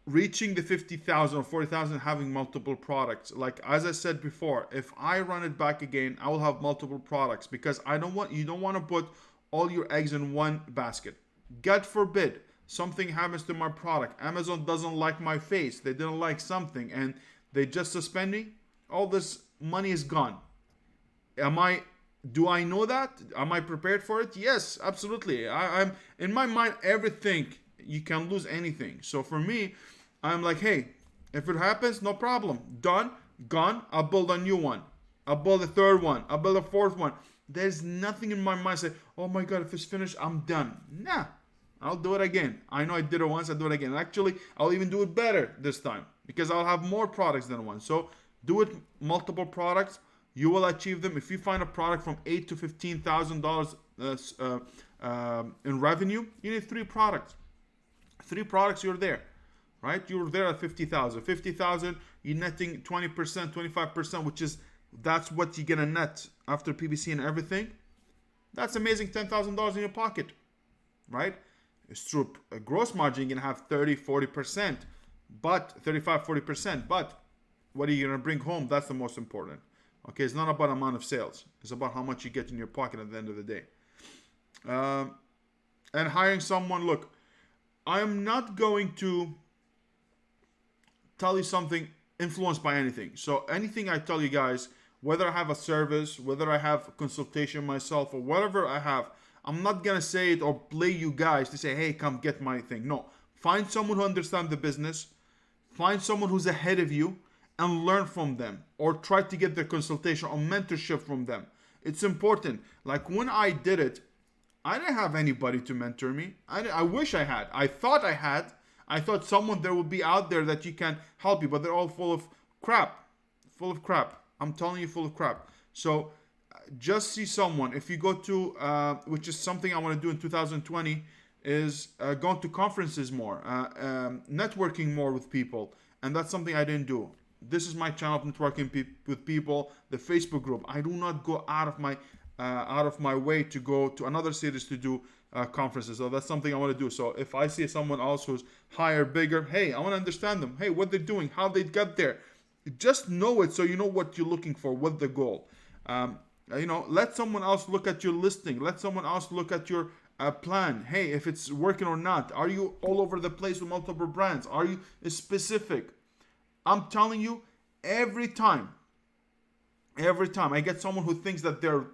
reaching the 50,000 or 40,000, having multiple products. Like, as I said before, if I run it back again, I will have multiple products because you don't want to put all your eggs in one basket. God forbid something happens to my product. Amazon doesn't like my face. They didn't like something and they just suspending. All this money is gone. Do I know that? Am I prepared for it? Yes, absolutely. I'm in my mind, everything, you can lose anything. So for me, I'm like, hey, if it happens, no problem. Done, gone. I'll build a new one. I'll build a third one. I'll build a fourth one. There's nothing in my mind say, oh my God, if it's finished, I'm done. Nah, I'll do it again. I know I did it once, I'll do it again. Actually, I'll even do it better this time because I'll have more products than one. So do it multiple products. You will achieve them. If you find a product from $8,000 to $15,000 in revenue, you need 3 products. 3 products, you're there, right? You're there at 50,000. 50,000, you're netting 20%, 25%, that's what you're gonna net after PPC and everything. That's amazing, $10,000 in your pocket, right? It's true. A gross margin, you're gonna have 30-40%, but 35-40%. But what are you gonna bring home? That's the most important. Okay, it's not about amount of sales. It's about how much you get in your pocket at the end of the day. And hiring someone. Look, I am not going to tell you something influenced by anything. So anything I tell you guys, whether I have a service, whether I have a consultation myself, or whatever I have, I'm not gonna say it or play you guys to say, hey, come get my thing. No, find someone who understands the business, find someone who's ahead of you, and learn from them, or try to get their consultation or mentorship from them. It's important. Like when I did it, I didn't have anybody to mentor me. I wish I had. I thought I had. I thought someone there would be out there that you can help you, but they're all full of crap. Full of crap. I'm telling you, full of crap. So just see someone. If you go to, which is something I want to do in 2020, is going to conferences more, networking more with people. And that's something I didn't do. This is my channel of networking with people, the Facebook group. I do not go out of my way to go to another cities to do conferences. So that's something I want to do. So if I see someone else who's higher, bigger, hey, I want to understand them. Hey, what they're doing, how they got there. Just know it so you know what you're looking for, what the goal. Let someone else look at your listing. Let someone else look at your plan. Hey, if it's working or not. Are you all over the place with multiple brands? Are you specific? I'm telling you, every time I get someone who thinks that their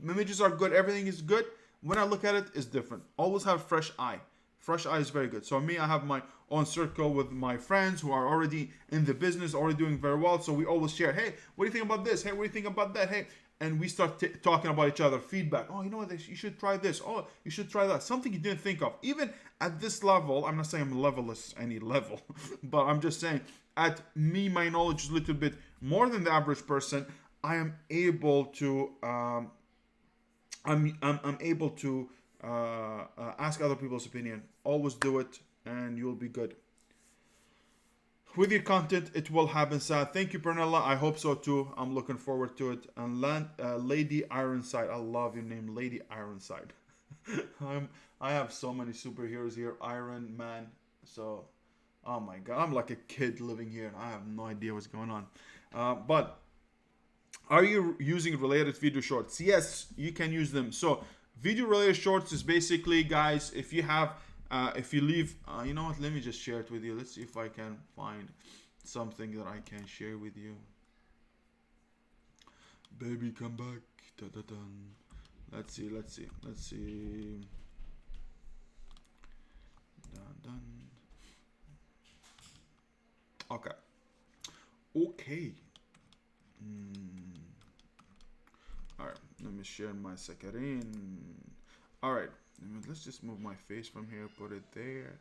images are good, everything is good, when I look at it, it's different. Always have fresh eye. Fresh eye is very good. So me, I have my own circle with my friends who are already in the business, already doing very well. So we always share, hey, what do you think about this? Hey, what do you think about that? Hey, and we start talking about each other, feedback. Oh, you know what? You should try this. Oh, you should try that. Something you didn't think of. Even at this level, I'm not saying I'm levelless any level, but I'm just saying at me, my knowledge is a little bit more than the average person. I am able to, I'm able to ask other people's opinion. Always do it, and you'll be good. With your content, it will happen, Sad. Thank you, Pernilla. I hope so too. I'm looking forward to it. And Lady Ironside. I love your name, Lady Ironside. I have so many superheroes here. Iron Man. So, oh my God, I'm like a kid living here, and I have no idea what's going on. But are you using related video shorts? Yes, you can use them. So, video related shorts is basically, guys, if you have. If you leave, you know what? Let me just share it with you. Let's see if I can find something that I can share with you. Baby, come back. Da-da-dun. Let's see. Dun-dun. Okay. All right. Let me share my screen. All right. Let's just move my face from here, put it there.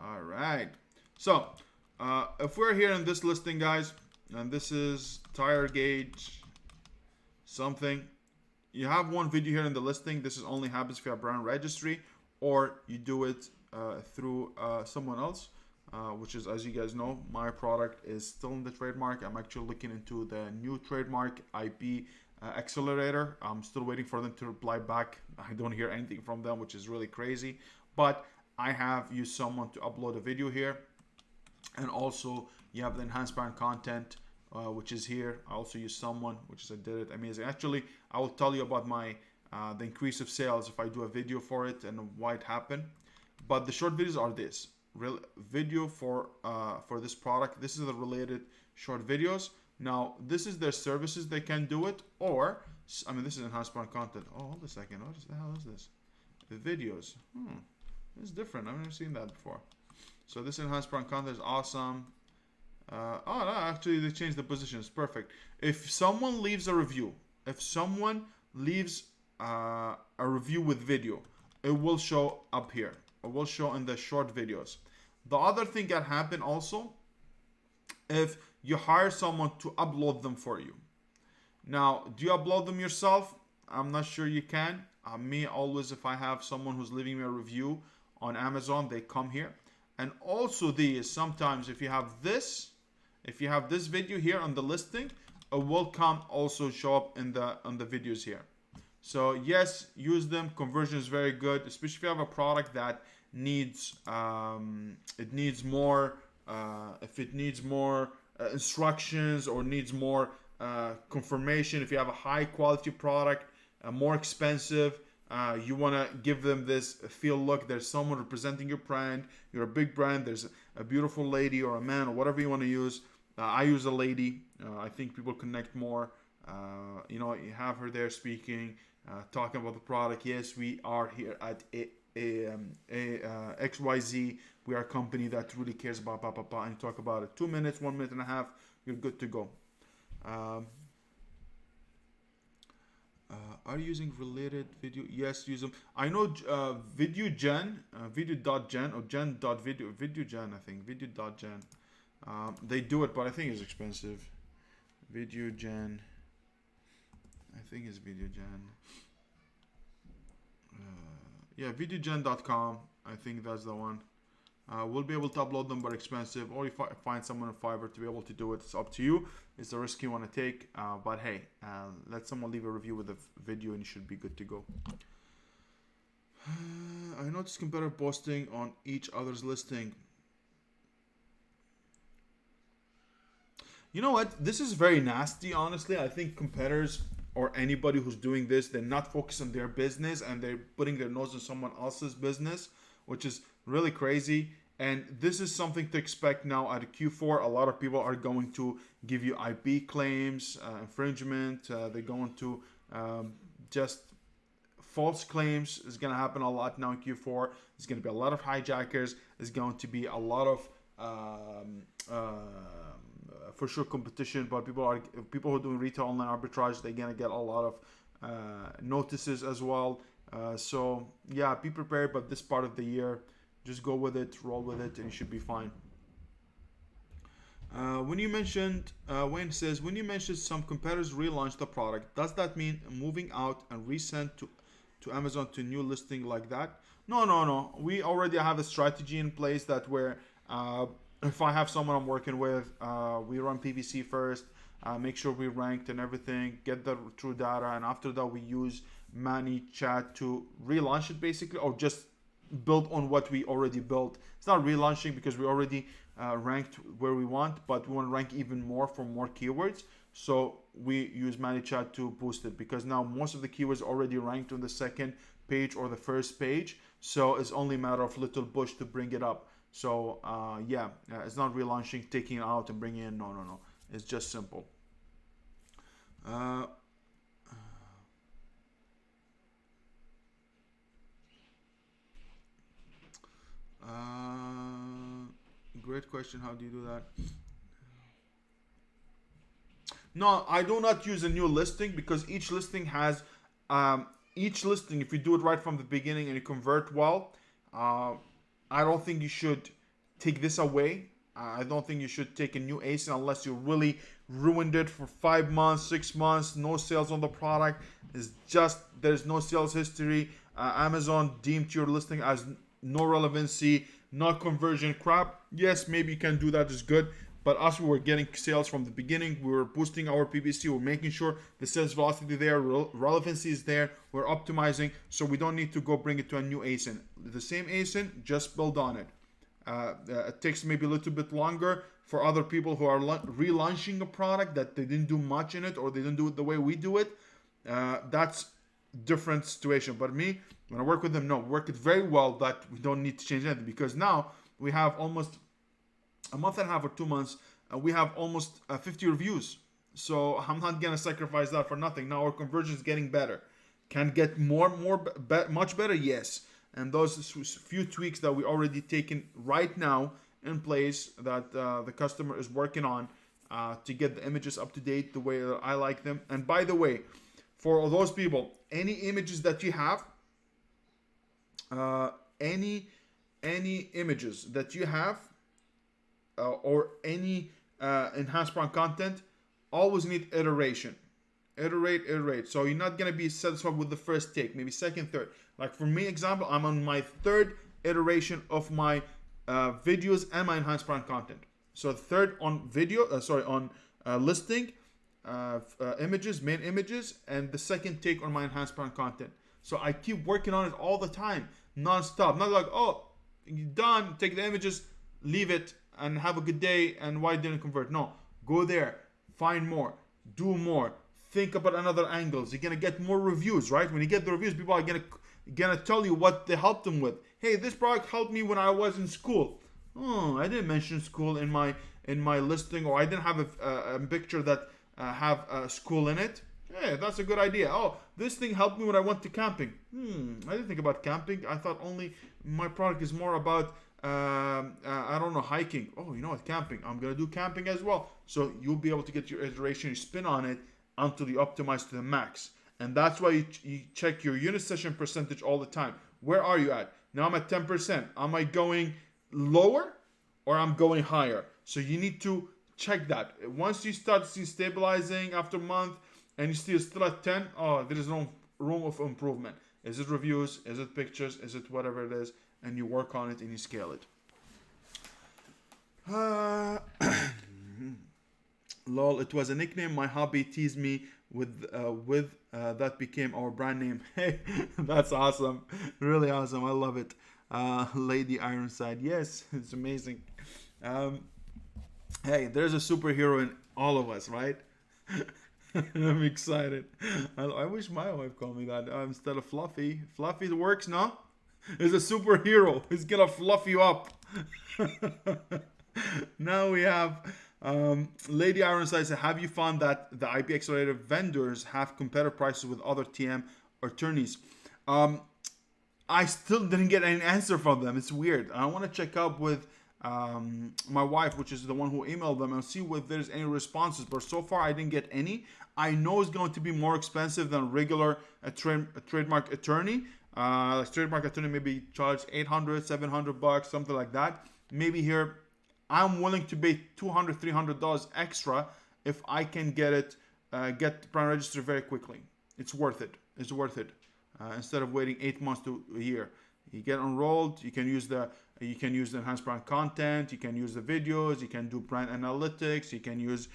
All right. So, if we're here in this listing, guys, and this is tire gauge something, you have one video here in the listing. This is only happens if you have brand registry, or you do it through someone else, which is, as you guys know, my product is still in the trademark. I'm actually looking into the new trademark IP accelerator. I'm still waiting for them to reply back. I don't hear anything from them, which is really crazy. But I have used someone to upload a video here. And also you have the enhanced brand content, which is here. I also use someone, which is I did it amazing. Actually, I will tell you about my the increase of sales if I do a video for it and why it happened. But the short videos are this video for this product. This is the related short videos. Now, this is their services. They can do it, or, I mean, this is enhanced brand content. Oh, hold a second. What the hell is this? The videos. This is different. I've never seen that before. So this enhanced brand content is awesome. Oh, no, actually, they changed the position. It's perfect. If someone leaves a review, if someone leaves a review with video, it will show up here. It will show in the short videos. The other thing that happened also, if you hire someone to upload them for you. Now, do you upload them yourself? I'm not sure you can. Me, always, if I have someone who's leaving me a review on Amazon, they come here. And also these, sometimes if you have this video here on the listing, it will come also show up in the videos here. So yes, use them. Conversion is very good, especially if you have a product that needs more instructions or needs more confirmation. If you have a high quality product, more expensive, you want to give them this feel, look, there's someone representing your brand. You're a big brand. There's a beautiful lady or a man or whatever you want to use. I use a lady. I think people connect more. You have her there speaking, talking about the product. Yes, we are here at XYZ. We are a company that really cares about and you talk about it. 2 minutes, 1 minute and a half, you're good to go. Are you using related video? Yes, use them. I know VideoGen, video.gen or gen.video, VideoGen, I think, video.gen. They do it, but I think it's expensive. VideoGen, I think it's VideoGen. Yeah, videogen.com. I think that's the one. We'll be able to upload them, but expensive. Or if I find someone on Fiverr to be able to do it, it's up to you. It's a risk you want to take. But hey, let someone leave a review with a video and you should be good to go. I noticed competitive posting on each other's listing. You know what? This is very nasty, honestly. I think competitors or anybody who's doing this, they're not focused on their business and they're putting their nose in someone else's business, which is really crazy. And this is something to expect now at Q4. A lot of people are going to give you IP claims, infringement. They're going to just false claims is going to happen a lot now in Q4. There's going to be a lot of hijackers. There's going to be a lot of for sure competition, but people who are doing retail online arbitrage, they're gonna get a lot of notices as well. So yeah, be prepared. But this part of the year, just go with it, roll with it, and you should be fine. When you mentioned Wayne says, when you mentioned some competitors relaunch the product, does that mean moving out and resend to Amazon to new listing like that? No. We already have a strategy in place that where if I have someone I'm working with, we run PPC first, make sure we ranked and everything, get the true data, and after that we use ManiChat to relaunch it basically, or just build on what we already built. It's not relaunching because we already ranked where we want, but we want to rank even more for more keywords. So we use ManyChat to boost it because now most of the keywords already ranked on the second page or the first page. So it's only a matter of little push to bring it up. So yeah, it's not relaunching, taking it out and bringing it in. No. It's just simple. Great question. How do you do that? No, I do not use a new listing because each listing has if you do it right from the beginning and you convert well, I don't think you should take this away. I don't think you should take a new ASIN unless you really ruined it for 5 months, 6 months, no sales on the product. It's just there's no sales history. Amazon deemed your listing as no relevancy, not conversion crap. Yes, maybe you can do that, is good. But us, we were getting sales from the beginning. We were boosting our PPC. We're making sure the sales velocity there, relevancy is there. We're optimizing, so we don't need to go bring it to a new ASIN. The same ASIN, just build on it. It takes maybe a little bit longer for other people who are relaunching a product that they didn't do much in it or they didn't do it the way we do it. That's different situation. But me, when I work with them, no, work it very well that we don't need to change anything because now we have almost a month and a half or 2 months, we have almost 50 reviews. So I'm not gonna sacrifice that for nothing. Now our conversion is getting better. Can get much better, yes. And those few tweaks that we already taken right now in place that the customer is working on to get the images up to date the way that I like them. And by the way, for those people, any images that you have, any images that you have. Or any enhanced brand content, always need iteration. Iterate. So you're not gonna be satisfied with the first take, maybe second, third. Like for me, example, I'm on my third iteration of my videos and my enhanced brand content. So third on video, on listing, images, main images, and the second take on my enhanced brand content. So I keep working on it all the time, non-stop. Not like, oh, you're done, take the images, leave it, and have a good day, and why didn't convert? No, go there, find more, do more, think about another angles. You're gonna get more reviews, right? When you get the reviews, people are gonna tell you what they helped them with. Hey, this product helped me when I was in school. Oh, I didn't mention school in my listing, or I didn't have a picture that have school in it. Hey, that's a good idea. Oh, this thing helped me when I went to camping. I didn't think about camping. I thought only my product is more about I don't know, hiking. Oh, you know what, camping. I'm gonna do camping as well. So you'll be able to get your iteration, you spin on it until you optimize to the max. And that's why you check your unit session percentage all the time. Where are you at? Now I'm at 10%. Am I going lower or I'm going higher? So you need to check that. Once you start to see stabilizing after a month and you still at 10, oh, there is no room of improvement. Is it reviews? Is it pictures? Is it whatever it is? And you work on it and you scale it. Lol, it was a nickname my hobby teased me with that became our brand name. Hey, that's awesome. Really awesome. I love it. Lady Ironside. Yes, it's amazing. Hey, there's a superhero in All of us, right? I'm excited. I wish my wife called me that instead of Fluffy. Fluffy works, no? He's a superhero. He's gonna fluff you up. Now we have Lady Ironside said, have you found that the IP accelerator vendors have competitive prices with other TM attorneys? Um, I still didn't get any answer from them. It's weird. I want to check up with my wife, which is the one who emailed them, and see if there's any responses. But so far, I didn't get any. I know it's going to be more expensive than regular trademark attorney. Like trademark attorney maybe charge 800, 700 bucks, something like that. Maybe here, I'm willing to pay $200, $300 extra if I can get the brand register very quickly. It's worth it. It's worth it. Instead of waiting 8 months to a year, you get enrolled. You can use the enhanced brand content. You can use the videos. You can do brand analytics. You can use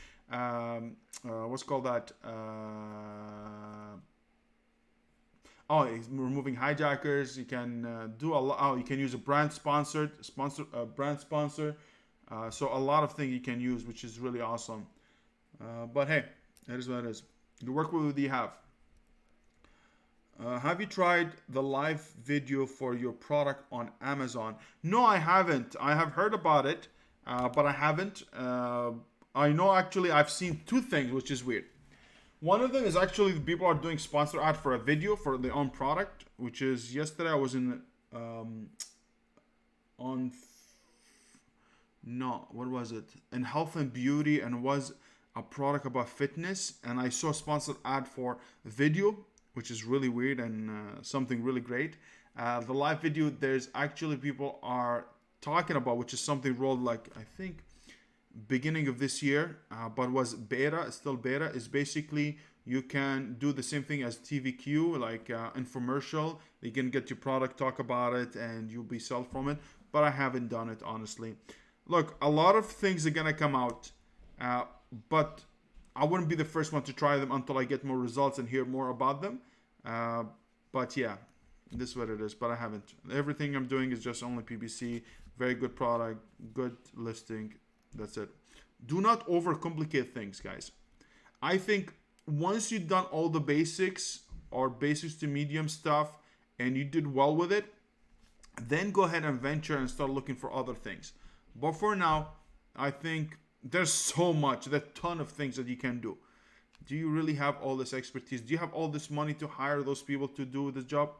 what's called that. It's removing hijackers. You can do a lot. Oh, you can use a brand sponsor. So a lot of things you can use, which is really awesome. But hey, that is what it is. You work with what you have. Have you tried the live video for your product on Amazon? No, I haven't. I have heard about it, but I haven't. I know actually I've seen two things, which is weird. One of them is actually the people are doing sponsor ad for a video for their own product, which is yesterday I was in what was it? In health and beauty, and was a product about fitness, and I saw a sponsored ad for video, which is really weird and something really great. The live video, there's actually people are talking about, which is something rolled like I think beginning of this year, but was beta, still beta, is basically you can do the same thing as TVQ, like infomercial. You can get your product, talk about it, and you'll be sold from it. But I haven't done it, honestly. Look, a lot of things are gonna come out, but I wouldn't be the first one to try them until I get more results and hear more about them. But yeah, this is what it is. But I haven't. Everything I'm doing is just only PPC. Very good product, good listing. That's it. Do not overcomplicate things, guys. I think once you've done all the basics or basics to medium stuff and you did well with it, then go ahead and venture and start looking for other things. But for now, I think there's so much, there's a ton of things that you can do. Do you really have all this expertise? Do you have all this money to hire those people to do this job?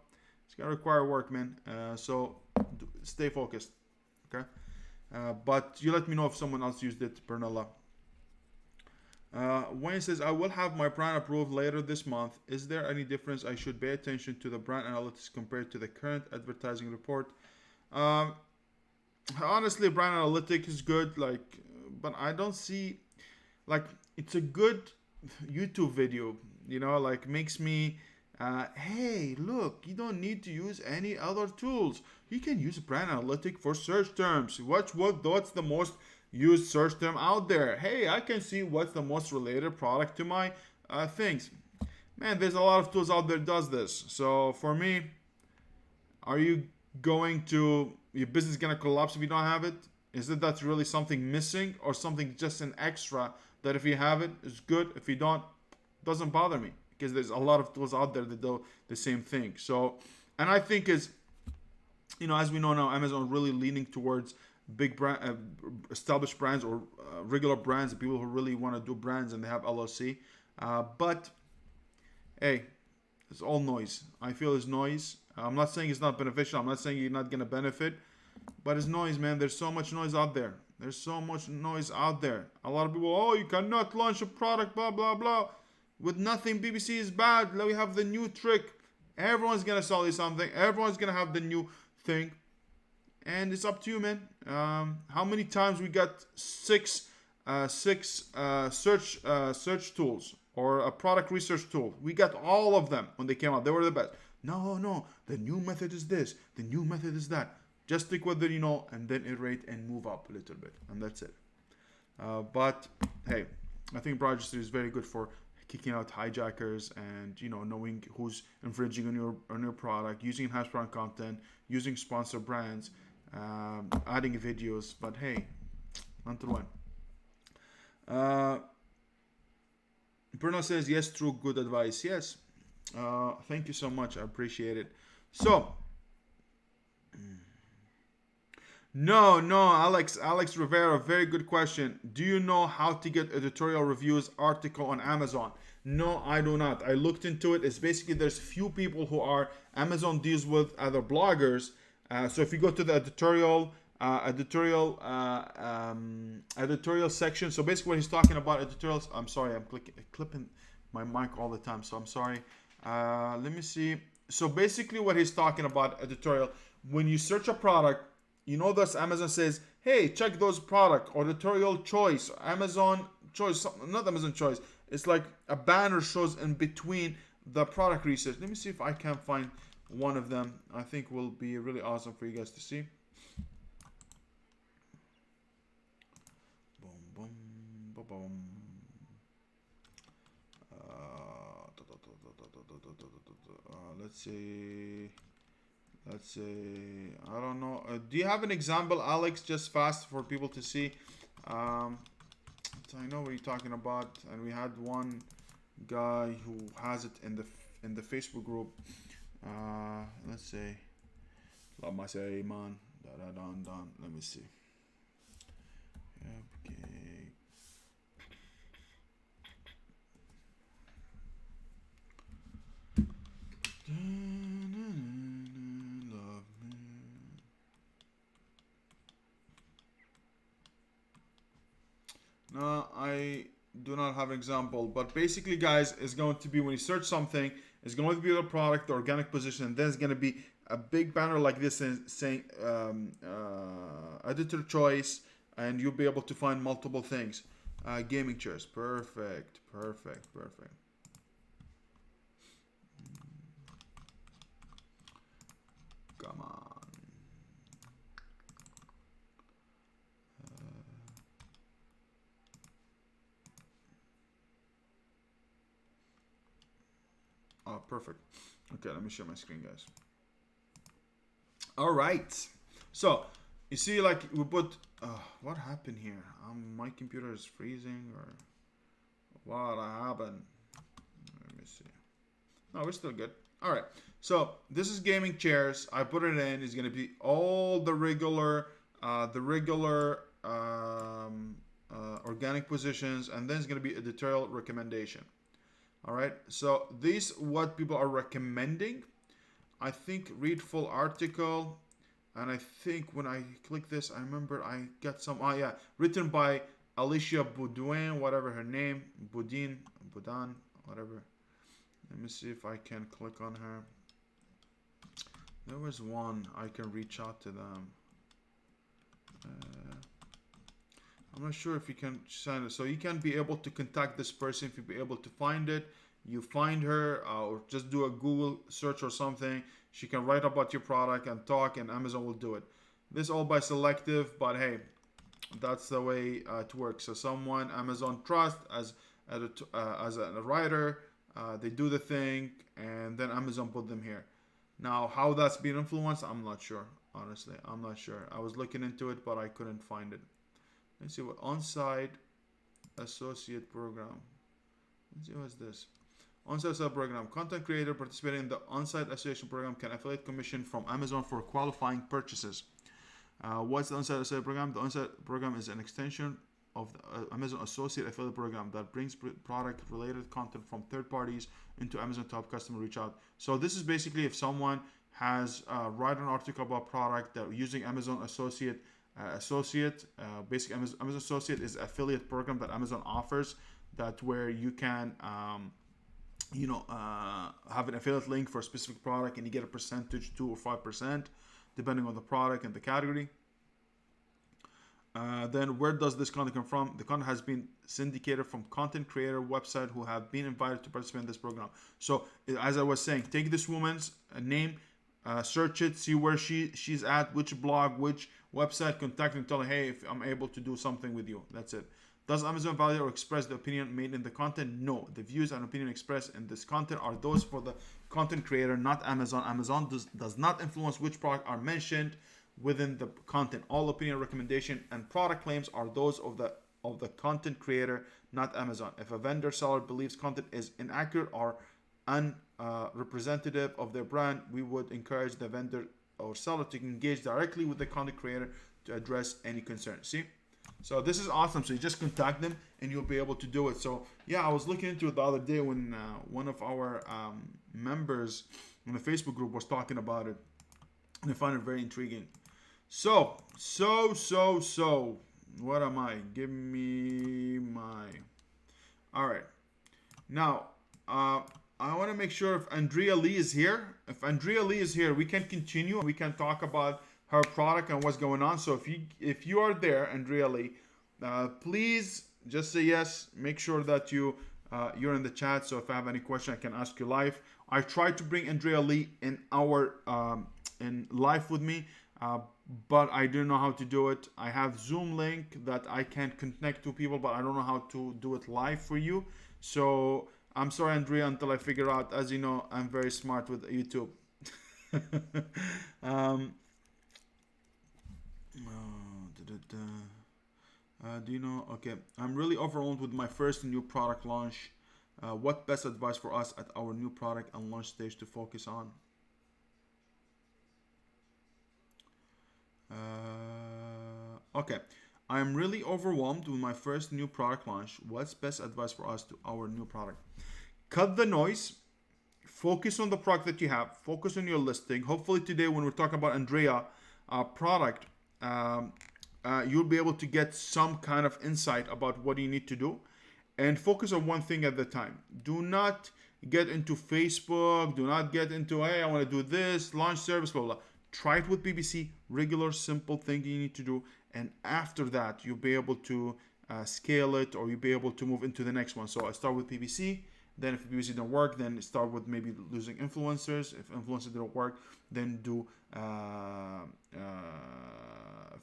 It's gonna require work, man. So stay focused, okay? But you let me know if someone else used it, Bernella. Wayne says, I will have my brand approved later this month. Is there any difference I should pay attention to the brand analytics compared to the current advertising report? Honestly, brand analytics is good, but I don't see, it's a good YouTube video, makes me, hey, look, you don't need to use any other tools. You can use brand analytic for search terms. What's the most used search term out there? Hey, I can see what's the most related product to my things. Man, there's a lot of tools out there that does this. So for me, are you your business gonna collapse if you don't have it? Is it that's really something missing, or something just an extra that if you have it is good, if you don't, doesn't bother me, because there's a lot of tools out there that do the same thing. So, and I think as we know now, Amazon really leaning towards big brand, established brands, or regular brands, people who really want to do brands and they have LLC. But hey, it's all noise. I feel it's noise. I'm not saying it's not beneficial. I'm not saying you're not gonna benefit, but it's noise, man. There's so much noise out there. A lot of people, you cannot launch a product, blah blah blah, with nothing. PPC is bad. Now we have the new trick. Everyone's gonna sell you something. Everyone's gonna have the new thing, and it's up to you, man. How many times we got six search tools or a product research tool? We got all of them when they came out. They were the best. No, the new method is this. The new method is that. Just stick with it, and then iterate and move up a little bit, and that's it. But hey, I think brand registry is very good for kicking out hijackers and knowing who's infringing on your product, using enhanced brand content, using sponsor brands, adding videos. But hey, until when? Bruno says yes, true, good advice. Yes. Thank you so much. I appreciate it. So, no, Alex Rivera, very good question. Do you know how to get editorial reviews article on Amazon? No, I do not. I looked into it. It's basically there's few people who are Amazon deals with other bloggers. So if you go to the editorial section. So basically, what he's talking about editorials. I'm sorry, I'm clipping my mic all the time. So I'm sorry. Let me see. So basically, what he's talking about editorial. When you search a product, you know, thus Amazon says, hey, check those product or editorial choice, Amazon choice, not Amazon choice. It's like a banner shows in between the product research. Let me see if I can find one of them. I think will be really awesome for you guys to see. Boom, boom, boom, boom. Let's see. Let's say, I don't know. Do you have an example, Alex, just fast for people to see? So I know what you're talking about, and we had one guy who has it in the Facebook group. Let's say, let me say, man, done. Let me see. Okay. No, I do not have an example, but basically, guys, it's going to be when you search something, it's going to be the product, the organic position, and then it's going to be a big banner like this saying editor choice, and you'll be able to find multiple things. Gaming chairs, perfect. Come on. Oh, perfect. Okay, let me share my screen, guys. All right. So, you see, like, we put... what happened here? My computer is freezing, or... What happened? Let me see. No, we're still good. All right. So, this is gaming chairs. I put it in. It's going to be all the regular... organic positions, and then it's going to be editorial recommendation. All right, so these what people are recommending. I think read full article, and I think when I click this, I remember I got some. Oh yeah, written by Alicia Boudin, whatever her name, Boudin, whatever. Let me see if I can click on her. There was one I can reach out to them. I'm not sure if you can sign it. So you can be able to contact this person if you be able to find it. You find her, or just do a Google search or something. She can write about your product and talk, and Amazon will do it. This all by selective, but hey, that's the way it works. So someone Amazon trust as a writer, they do the thing, and then Amazon put them here. Now, how that's been influenced, I'm not sure. Honestly, I'm not sure. I was looking into it, but I couldn't find it. Let's see what on-site associate program. Let's see what's this. On-site associate program. Content creator participating in the on-site association program can affiliate commission from Amazon for qualifying purchases. What's the on-site associate program? The on-site program is an extension of the Amazon Associate Affiliate Program that brings product-related content from third parties into Amazon to help customer reach out. So this is basically if someone has write an article about product that using Amazon Associate. Basically Amazon Associate is affiliate program that Amazon offers, that where you can have an affiliate link for a specific product, and you get a percentage, 2 or 5%, depending on the product and the category. Then where does this content come from? The content has been syndicated from content creator website who have been invited to participate in this program. So as I was saying, take this woman's name, search it, see where she's at, which blog, which website, contact and tell her, hey, if I'm able to do something with you. That's it. Does Amazon validate or express the opinion made in the content? No. The views and opinion expressed in this content are those for the content creator, not Amazon. Amazon does not influence which product are mentioned within the content. All opinion, recommendation, and product claims are those of the of the content creator, not Amazon. If a vendor seller believes content is inaccurate or unrepresentative of their brand, we would encourage the vendor or seller to engage directly with the content creator to address any concerns. See? So this is awesome. So you just contact them and you'll be able to do it. So yeah, I was looking into it the other day when one of our members in the Facebook group was talking about it, and I find it very intriguing. So what am I? Give me my. All right. Now, I want to make sure if Andrea Lee is here. If Andrea Lee is here, we can continue. We can talk about her product and what's going on. So if you are there, Andrea Lee, please just say yes. Make sure that you're in the chat. So if I have any question, I can ask you live. I tried to bring Andrea Lee in our in live with me, but I don't know how to do it. I have Zoom link that I can connect to people, but I don't know how to do it live for you. So I'm sorry, Andrea, until I figure out. As you know, I'm very smart with YouTube. Do you know? Okay, I'm really overwhelmed with my first new product launch. What best advice for us at our new product and launch stage to focus on? Okay, I'm really overwhelmed with my first new product launch. What's best advice for us to our new product? Cut the noise. Focus on the product that you have. Focus on your listing. Hopefully today, when we're talking about Andrea product, you'll be able to get some kind of insight about what you need to do, and focus on one thing at the time. Do not get into Facebook. Do not get into, hey, I want to do this, launch service, blah, blah. Try it with PPC, regular, simple thing you need to do. And after that, you'll be able to scale it, or you'll be able to move into the next one. So I start with PPC. Then if PPC don't work, then start with maybe losing influencers. If influencers don't work, then do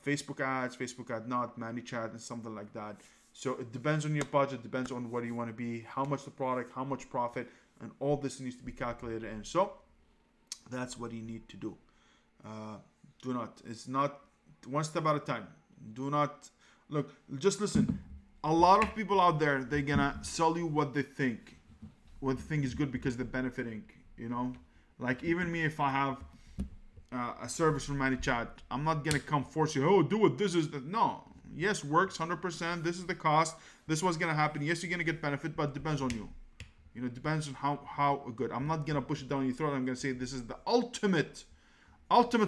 Facebook ads, Facebook ad not, ManyChat, and something like that. So it depends on your budget, depends on what you want to be, how much the product, how much profit, and all this needs to be calculated in. So that's what you need to do. It's not one step at a time. Do not, look, just listen. A lot of people out there, they're gonna sell you what they think is good because they're benefiting, you know? Like even me, if I have a service from ManiChat, I'm not gonna come force you, oh, do it, this is the, no. Yes, works 100%, this is the cost, this is what's gonna happen. Yes, you're gonna get benefit, but it depends on you. You know, it depends on how good. I'm not gonna push it down your throat. I'm gonna say this is the ultimate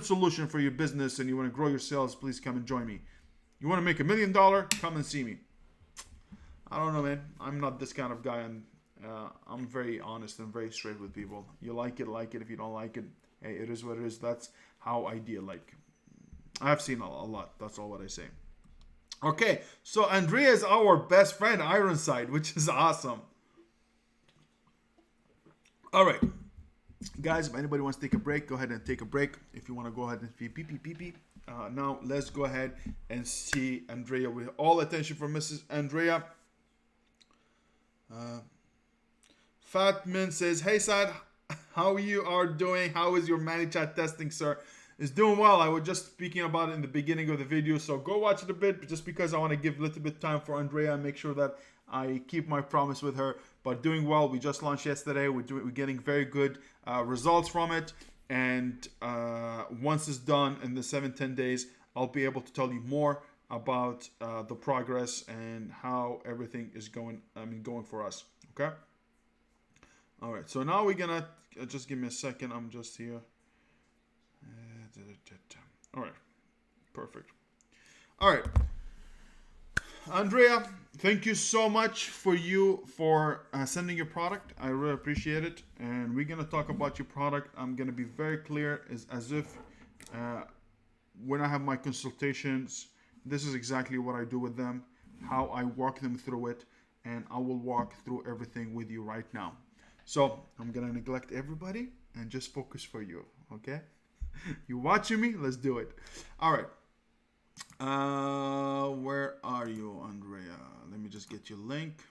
solution for your business, and you want to grow your sales, please come and join me. You want to make $1 million, come and see me. I don't know, man. I'm not this kind of guy, and I'm very honest and very straight with people. You like it. If you don't like it, hey, it is what it is. That's how I deal. Like, I've seen a lot. That's all what I say. Okay, so Andrea is our best friend, Ironside, which is awesome. All right. Guys, if anybody wants to take a break, go ahead and take a break. If you want to go ahead and PP. Now, let's go ahead and see Andrea. With all attention for Mrs. Andrea. Fatman says, hey, Sad, how you are doing? How is your ManiChat testing, sir? It's doing well. I was just speaking about it in the beginning of the video, so go watch it a bit, just because I want to give a little bit of time for Andrea and make sure that I keep my promise with her. But doing well. We just launched yesterday. We're getting very good results from it. And once it's done in the 7-10 days, I'll be able to tell you more about the progress and how everything is going for us. Okay. All right. So now we're gonna just give me a second. I'm just here. All right. Perfect. All right. Andrea, thank you so much for sending your product. I really appreciate it. And we're going to talk about your product. I'm going to be very clear, as if when I have my consultations, this is exactly what I do with them, how I walk them through it, and I will walk through everything with you right now. So I'm going to neglect everybody and just focus for you, okay? You watching me? Let's do it. All right. Where are you, Andrea? Let me just get your link.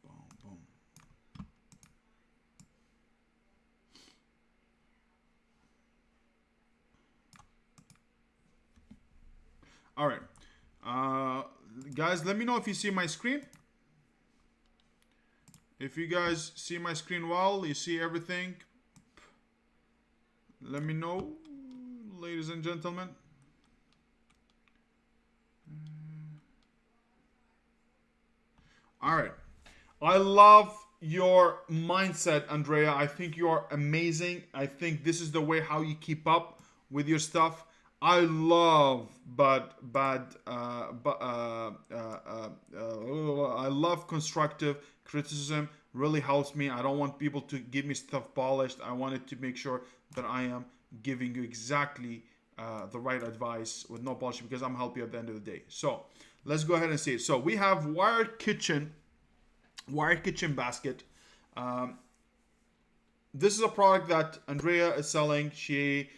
Boom, boom. All right. Guys, let me know if you see my screen. If you guys see my screen well, you see everything, let me know, ladies and gentlemen. All right. I love your mindset, Andrea. I think you are amazing. I think this is the way how you keep up with your stuff. I love I love constructive criticism. Really helps me. I don't want people to give me stuff polished. I wanted to make sure that I am giving you exactly the right advice with no polish, because I'm helping you at the end of the day. So let's go ahead and see it. So we have wired kitchen basket. This is a product that Andrea is selling. She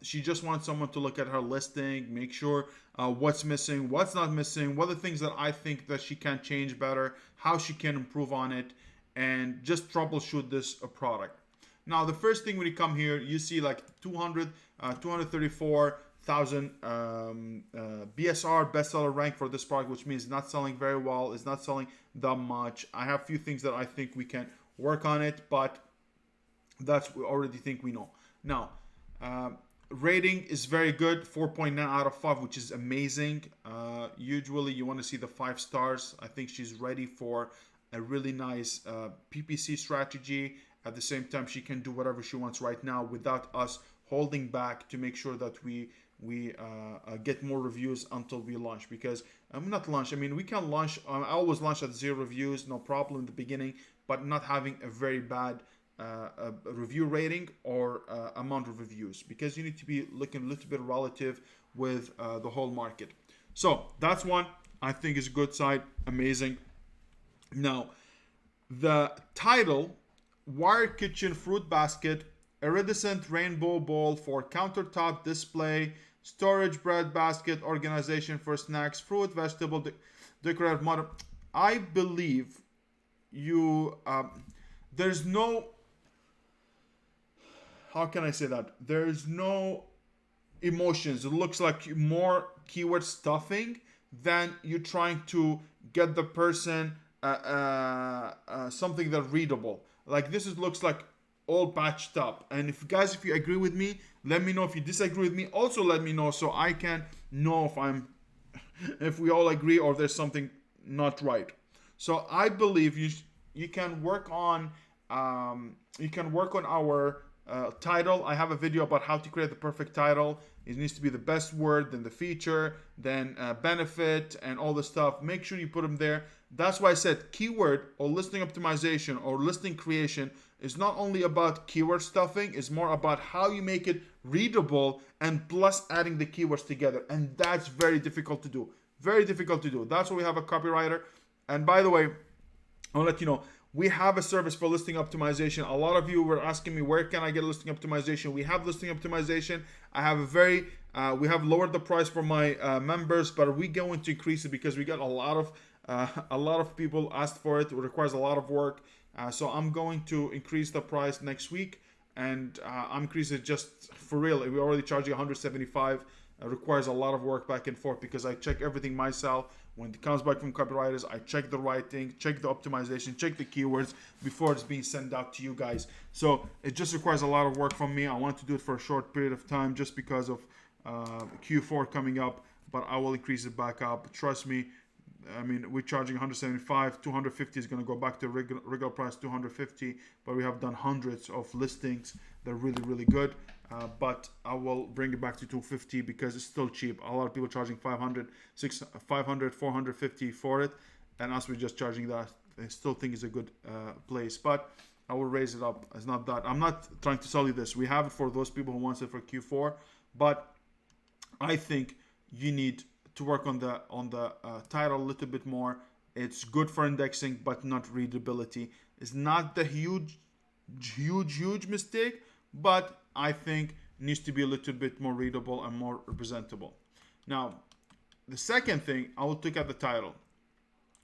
just wants someone to look at her listing, make sure what's missing, what's not missing, what are the things that I think that she can change better, how she can improve on it, and just troubleshoot this product. Now, the first thing when you come here, you see like 234,000 BSR bestseller rank for this product, which means not selling very well, it's not selling that much. I have a few things that I think we can work on it, but that's we already think we know. Now, rating is very good, 4.9 out of 5, which is amazing. Usually you want to see the 5 stars. I think she's ready for a really nice PPC strategy. At the same time, she can do whatever she wants right now without us holding back to make sure that we get more reviews until we launch. Because not launch, I mean, we can launch, I always launch at 0 reviews, no problem in the beginning, but not having a very bad a review rating or amount of reviews, because you need to be looking a little bit relative with the whole market. So that's one I think is a good side, amazing. Now, the title, Wired Kitchen Fruit Basket, Iridescent Rainbow Bowl for Countertop Display, Storage Bread Basket, Organization for Snacks, Fruit, Vegetable, Decorative Model. I believe you, there's no, how can I say that? There's no emotions. It looks like more keyword stuffing than you trying to get the person something that readable. Like this looks like all patched up. And if you agree with me, let me know. If you disagree with me, also let me know, so I can know if we all agree or there's something not right. So I believe you can work on our title. I have a video about how to create the perfect title. It needs to be the best word, then the feature, then benefit, and all the stuff. Make sure you put them there. That's why I said keyword or listing optimization or listing creation is not only about keyword stuffing, it's more about how you make it readable and plus adding the keywords together. And that's very difficult to do. Very difficult to do. That's why we have a copywriter. And by the way, I'll let you know, we have a service for listing optimization. A lot of you were asking me, where can I get listing optimization? We have listing optimization. I have we have lowered the price for my members, but we're going to increase it because we got a lot of people asked for it. It requires a lot of work. So I'm going to increase the price next week, and I'm increasing it just for real. We're already charging $175. It requires a lot of work back and forth because I check everything myself. When it comes back from copywriters, I check the writing, check the optimization, check the keywords before it's being sent out to you guys. So it just requires a lot of work from me. I want to do it for a short period of time just because of Q4 coming up, but I will increase it back up. Trust me. I mean, we're charging 175, 250 is going to go back to regular price 250, but we have done hundreds of listings. They're really, really good. But I will bring it back to 250 because it's still cheap. A lot of people charging 500, 450 for it, and us we're just charging that. I still think it's a good place, but I will raise it up. It's not that I'm not trying to sell you this. We have it for those people who wants it for Q4, but I think you need to work on the title a little bit more. It's good for indexing, but not readability. It's not the huge mistake, but I think needs to be a little bit more readable and more representable. Now, the second thing, I will look at the title.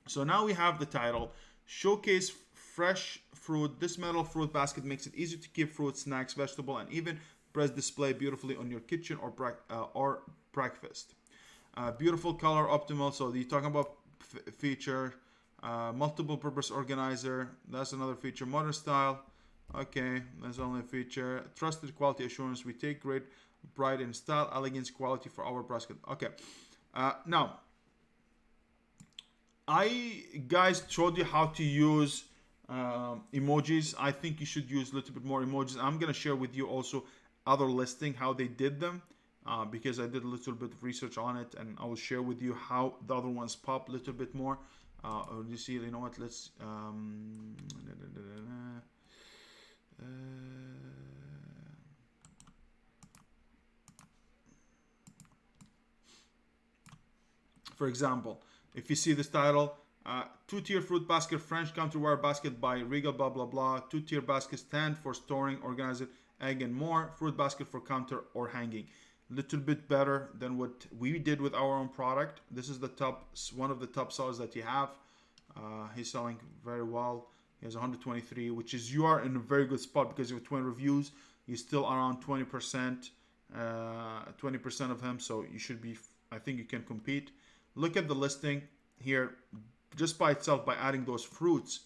So now we have the title, Showcase Fresh Fruit. This metal fruit basket makes it easy to keep fruit, snacks, vegetable, and even bread display beautifully on your kitchen or breakfast. Beautiful color, optimal. So you're talking about feature. Multiple purpose organizer. That's another feature. Modern style. Okay, that's only a feature. Trusted quality assurance. We take great pride in style, elegance, quality for our basket. Okay. Now, I guys showed you how to use emojis. I think you should use a little bit more emojis. I'm gonna share with you also other listing how they did them, because I did a little bit of research on it, and I will share with you how the other ones pop a little bit more. You see, you know what? Let's for example, if you see this title, two-tier fruit basket, French counterware basket by Regal, blah, blah, blah. Two-tier basket, stand for storing, organizing, egg and more. Fruit basket for counter or hanging. Little bit better than what we did with our own product. This is the top, one of the top sellers that you have. He's selling very well. He has 123, which is, you are in a very good spot because you have 20 reviews. You're still around 20%, 20% of him. So you should be, I think you can compete. Look at the listing here, just by itself, by adding those fruits,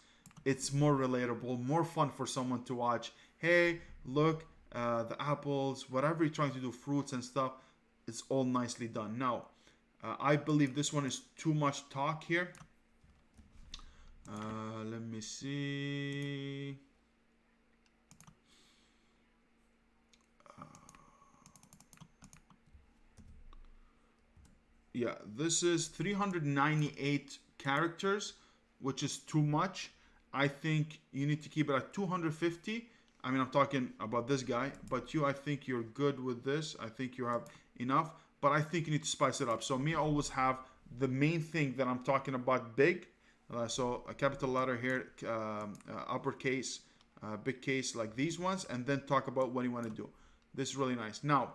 it's more relatable, more fun for someone to watch. Hey, look, the apples, whatever you're trying to do, fruits and stuff, it's all nicely done. Now, I believe this one is too much talk here. Let me see. Yeah, this is 398 characters, which is too much. I think you need to keep it at 250. I mean, I'm talking about this guy, but I think you're good with this. I think you have enough, but I think you need to spice it up. So me, I always have the main thing that I'm talking about big. So a capital letter here, uppercase, big case like these ones, and then talk about what you want to do. This is really nice. Now,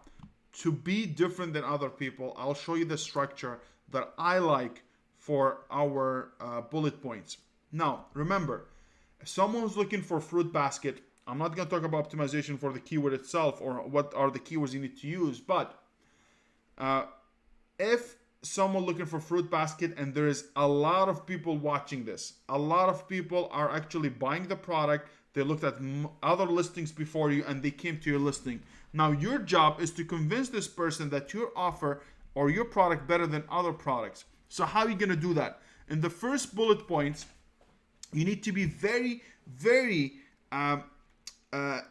to be different than other people, I'll show you the structure that I like for our bullet points. Now, remember, if someone's looking for fruit basket, I'm not going to talk about optimization for the keyword itself or what are the keywords you need to use, but if someone looking for fruit basket and there is a lot of people watching this, a lot of people are actually buying the product, they looked at other listings before you and they came to your listing. Now your job is to convince this person that your offer or your product better than other products. So how are you going to do that? In the first bullet points, you need to be very, very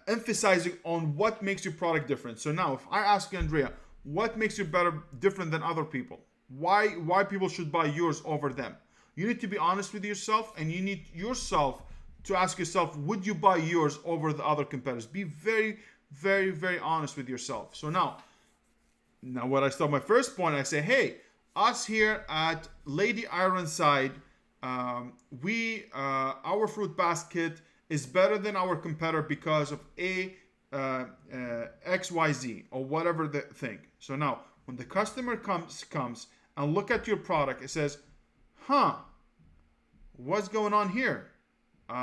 emphasizing on what makes your product different. So now if I ask you, Andrea, what makes you different than other people? Why people should buy yours over them? You need to be honest with yourself, and you need yourself to ask yourself, would you buy yours over the other competitors? Be very, very, very honest with yourself. So now when I start my first point, I say, hey, us here at Lady Ironside, our fruit basket is better than our competitor because of XYZ or whatever the thing. So now when the customer comes and look at your product, it says, what's going on here?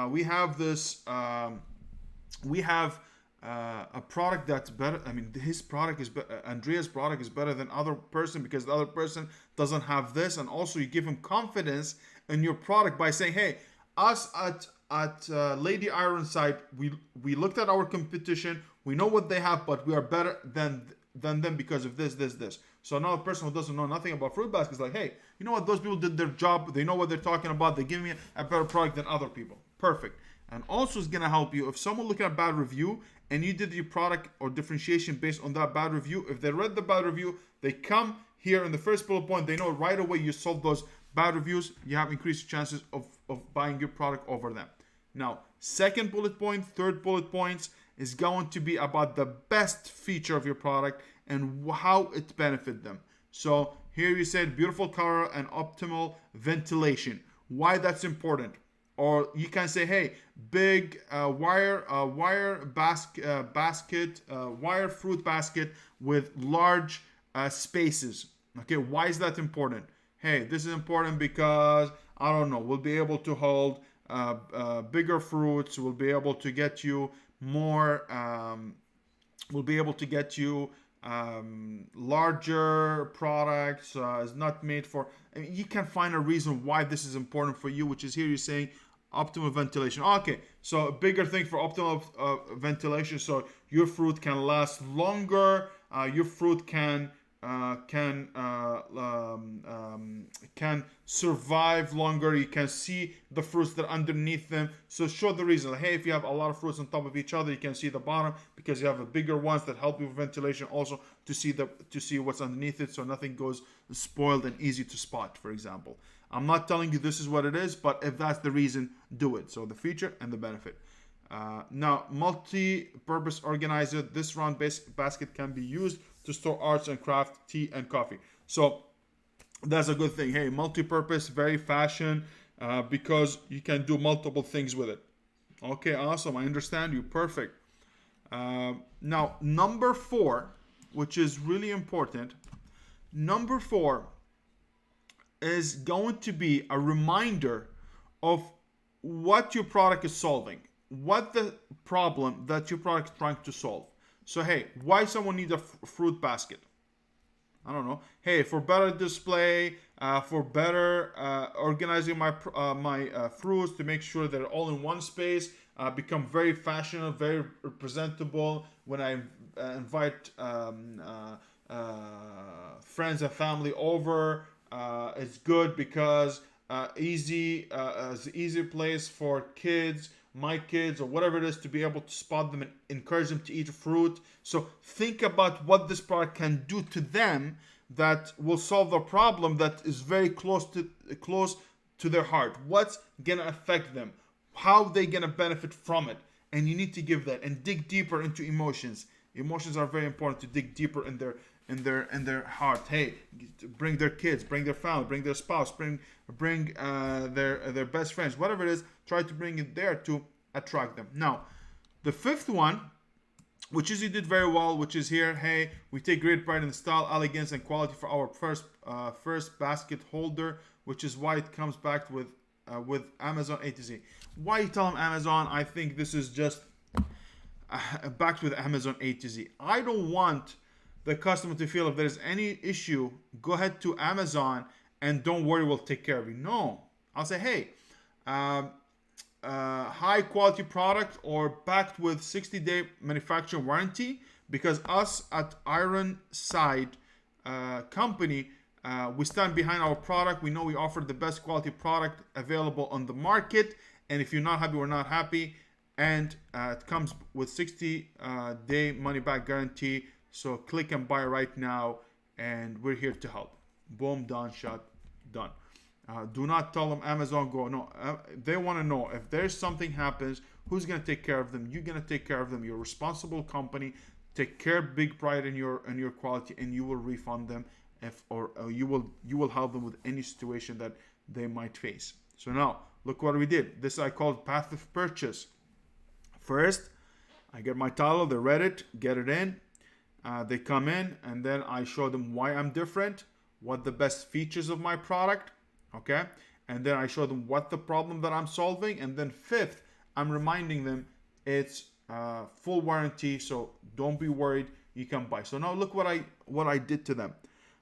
We have this, we have a product that's better. I mean, his product is Andrea's product is better than other person because the other person doesn't have this. And also you give him confidence in your product by saying, hey, us at Lady Ironside, we looked at our competition. We know what they have, but we are better than them because of this. So now a person who doesn't know nothing about fruit basket is like, hey, you know what? Those people did their job. They know what they're talking about. They give me a better product than other people. Perfect. And also it's going to help you if someone looking at bad review and you did your product or differentiation based on that bad review. If they read the bad review, they come here in the first bullet point, they know right away you solved those bad reviews. You have increased chances of buying your product over them. Now, second bullet point, third bullet points is going to be about the best feature of your product and how it benefit them. So here you said beautiful color and optimal ventilation. Why that's important? Or you can say, hey, big wire fruit basket with large spaces. Okay, why is that important? Hey, this is important because, I don't know, we'll be able to hold bigger fruits. We'll be able to get you more, we'll be able to get you larger products. It's not made for. I mean, you can find a reason why this is important for you, which is here you're saying optimal ventilation. Okay, so a bigger thing for optimal ventilation, so your fruit can last longer. Your fruit can survive longer. You can see the fruits that are underneath them. So show the reason. Like, hey, if you have a lot of fruits on top of each other, you can see the bottom because you have a bigger ones that help you with ventilation. Also to see what's underneath it, so nothing goes spoiled and easy to spot. For example, I'm not telling you this is what it is, but if that's the reason, do it. So the feature and the benefit. Now, multi-purpose organizer. This round basket can be used to store arts and craft, tea and coffee. So that's a good thing. Hey, multi-purpose, very fashion, because you can do multiple things with it. Okay, awesome. I understand you. Perfect. Now, number 4, which is really important. Number 4 is going to be a reminder of what your product is solving, what the problem that your product is trying to solve. So, hey, why someone needs a fruit basket? I don't know. Hey, for better display, for better organizing my fruits to make sure they're all in one space, become very fashionable, very presentable when I invite friends and family over. It's good because it's an easy place for kids, my kids, or whatever it is, to be able to spot them and encourage them to eat fruit. So think about what this product can do to them that will solve the problem that is very close to their heart. What's gonna affect them? How they gonna benefit from it? And you need to give that and dig deeper into emotions. Emotions are very important to dig deeper in their heart. Hey, bring their kids, bring their family, bring their spouse, bring their best friends, whatever it is. Try to bring it there to attract them. Now, the 5th one, which is you did very well, which is here. Hey, we take great pride in the style, elegance, and quality for our first basket holder, which is why it comes back with Amazon A to Z. Why you tell them Amazon? I think this is just backed with Amazon A to Z. I don't want the customer to feel if there's any issue, go ahead to Amazon and don't worry, we'll take care of you. No, I'll say, hey, high quality product or backed with 60-day manufacturing warranty, because us at Ironside company, we stand behind our product. We know we offer the best quality product available on the market, and if you're not happy, we're not happy. And it comes with 60-day money back guarantee. So click and buy right now, and we're here to help. Boom, done, shut, done. Do not tell them Amazon go. No, they want to know if there's something happens, who's going to take care of them? You're going to take care of them. You're a responsible company. Take care, big pride in your quality, and you will refund them or you will help them with any situation that they might face. So now look what we did. This I called path of purchase. First, I get my title. They read it, get it in. They come in, and then I show them why I'm different, what the best features of my product, okay? And then I show them what the problem that I'm solving. And then 5th, I'm reminding them it's full warranty, so don't be worried, you can buy. So now look what I did to them.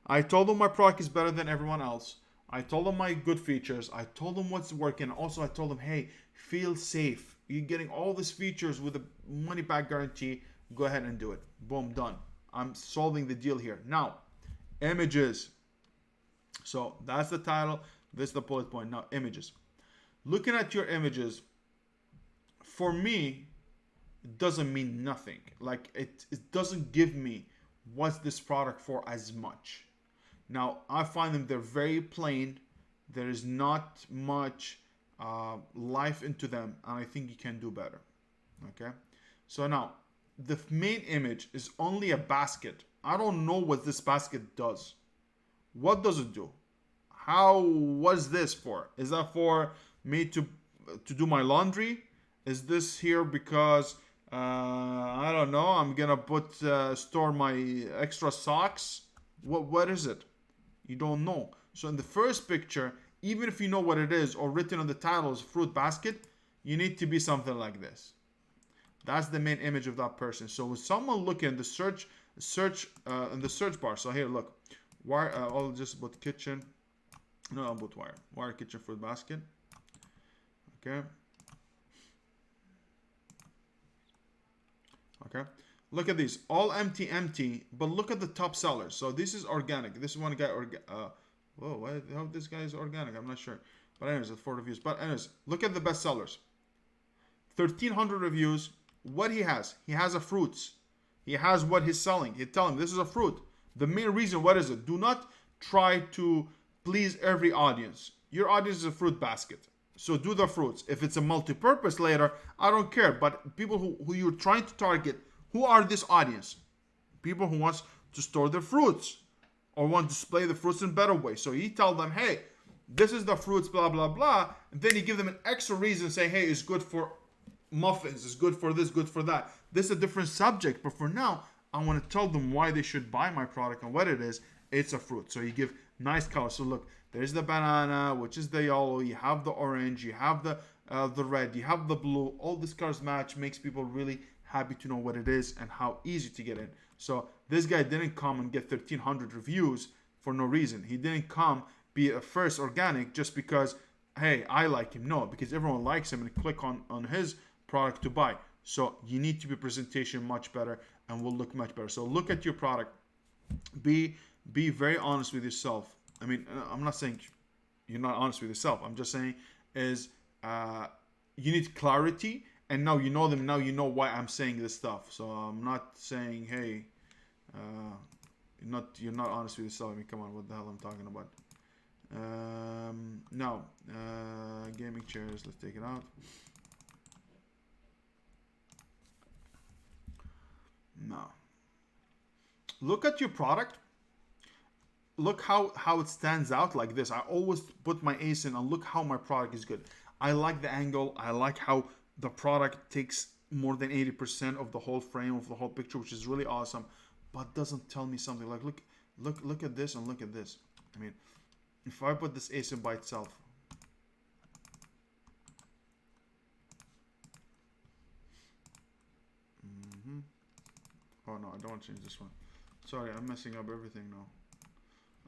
I told them my product is better than everyone else. I told them my good features. I told them what's working. Also, I told them, hey, feel safe. You're getting all these features with a money back guarantee. Go ahead and do it. Boom, done. I'm solving the deal here. Now, images. So that's the title. This is the bullet point. Now, images. Looking at your images, for me, it doesn't mean nothing. Like, it doesn't give me what's this product for as much. Now, I find them, they're very plain. There is not much life into them, and I think you can do better. Okay? So now, the main image is only a basket. I don't know what this basket does. What does it do? What is this for? Is that for me to do my laundry? Is this here because I don't know, I'm gonna store my extra socks? What is it? You don't know. So in the first picture, even if you know what it is or written on the title is fruit basket, you need to be something like this. That's the main image of that person. So when someone looking, the search search in the search bar. So here, look, wire. I'll just put kitchen. No, I'll put wire kitchen fruit basket. Okay. Okay. Look at these, all empty, but look at the top sellers. So this is organic. This is one guy. Whoa, how this guy is organic? I'm not sure. But anyways, it's 4 reviews. But anyways, look at the best sellers. 1,300 reviews. What he has a fruits. He has what he's selling. He's telling this is a fruit. The main reason, what is it? Do not try to please every audience. Your audience is a fruit basket. So do the fruits. If it's a multi-purpose later, I don't care. But people who you're trying to target, who are this audience? People who wants to store their fruits or want to display the fruits in a better way. So you tell them, hey, this is the fruits, blah, blah, blah. And then you give them an extra reason, say, hey, it's good for muffins, it's good for this, good for that. This is a different subject. But for now, I want to tell them why they should buy my product and what it is. It's a fruit. So you give nice colors. So look, there's the banana, which is the yellow. You have the orange. You have the red. You have the blue. All these colors match. Makes people really happy to know what it is and how easy to get in. So this guy didn't come and get 1,300 reviews for no reason. He didn't come be a first organic just because, hey, I like him. No, because everyone likes him and click on his product to buy. So you need to be presentation much better and will look much better. So look at your product. Be very honest with yourself. I mean, I'm not saying you're not honest with yourself. I'm just saying is you need clarity. And now you know them. Now you know why I'm saying this stuff. So I'm not saying, hey, you're not honest with yourself. I mean, come on, what the hell I'm talking about? Now, gaming chairs. Let's take it out. Now, look at your product. Look how it stands out like this. I always put my ace in and look how my product is good. I like the angle. I like how the product takes more than 80% of the whole frame of the whole picture, which is really awesome, but doesn't tell me something. Like look at this and look at this. I mean, if I put this ASIN by itself, oh no, I don't want to change this one. Sorry, I'm messing up everything now.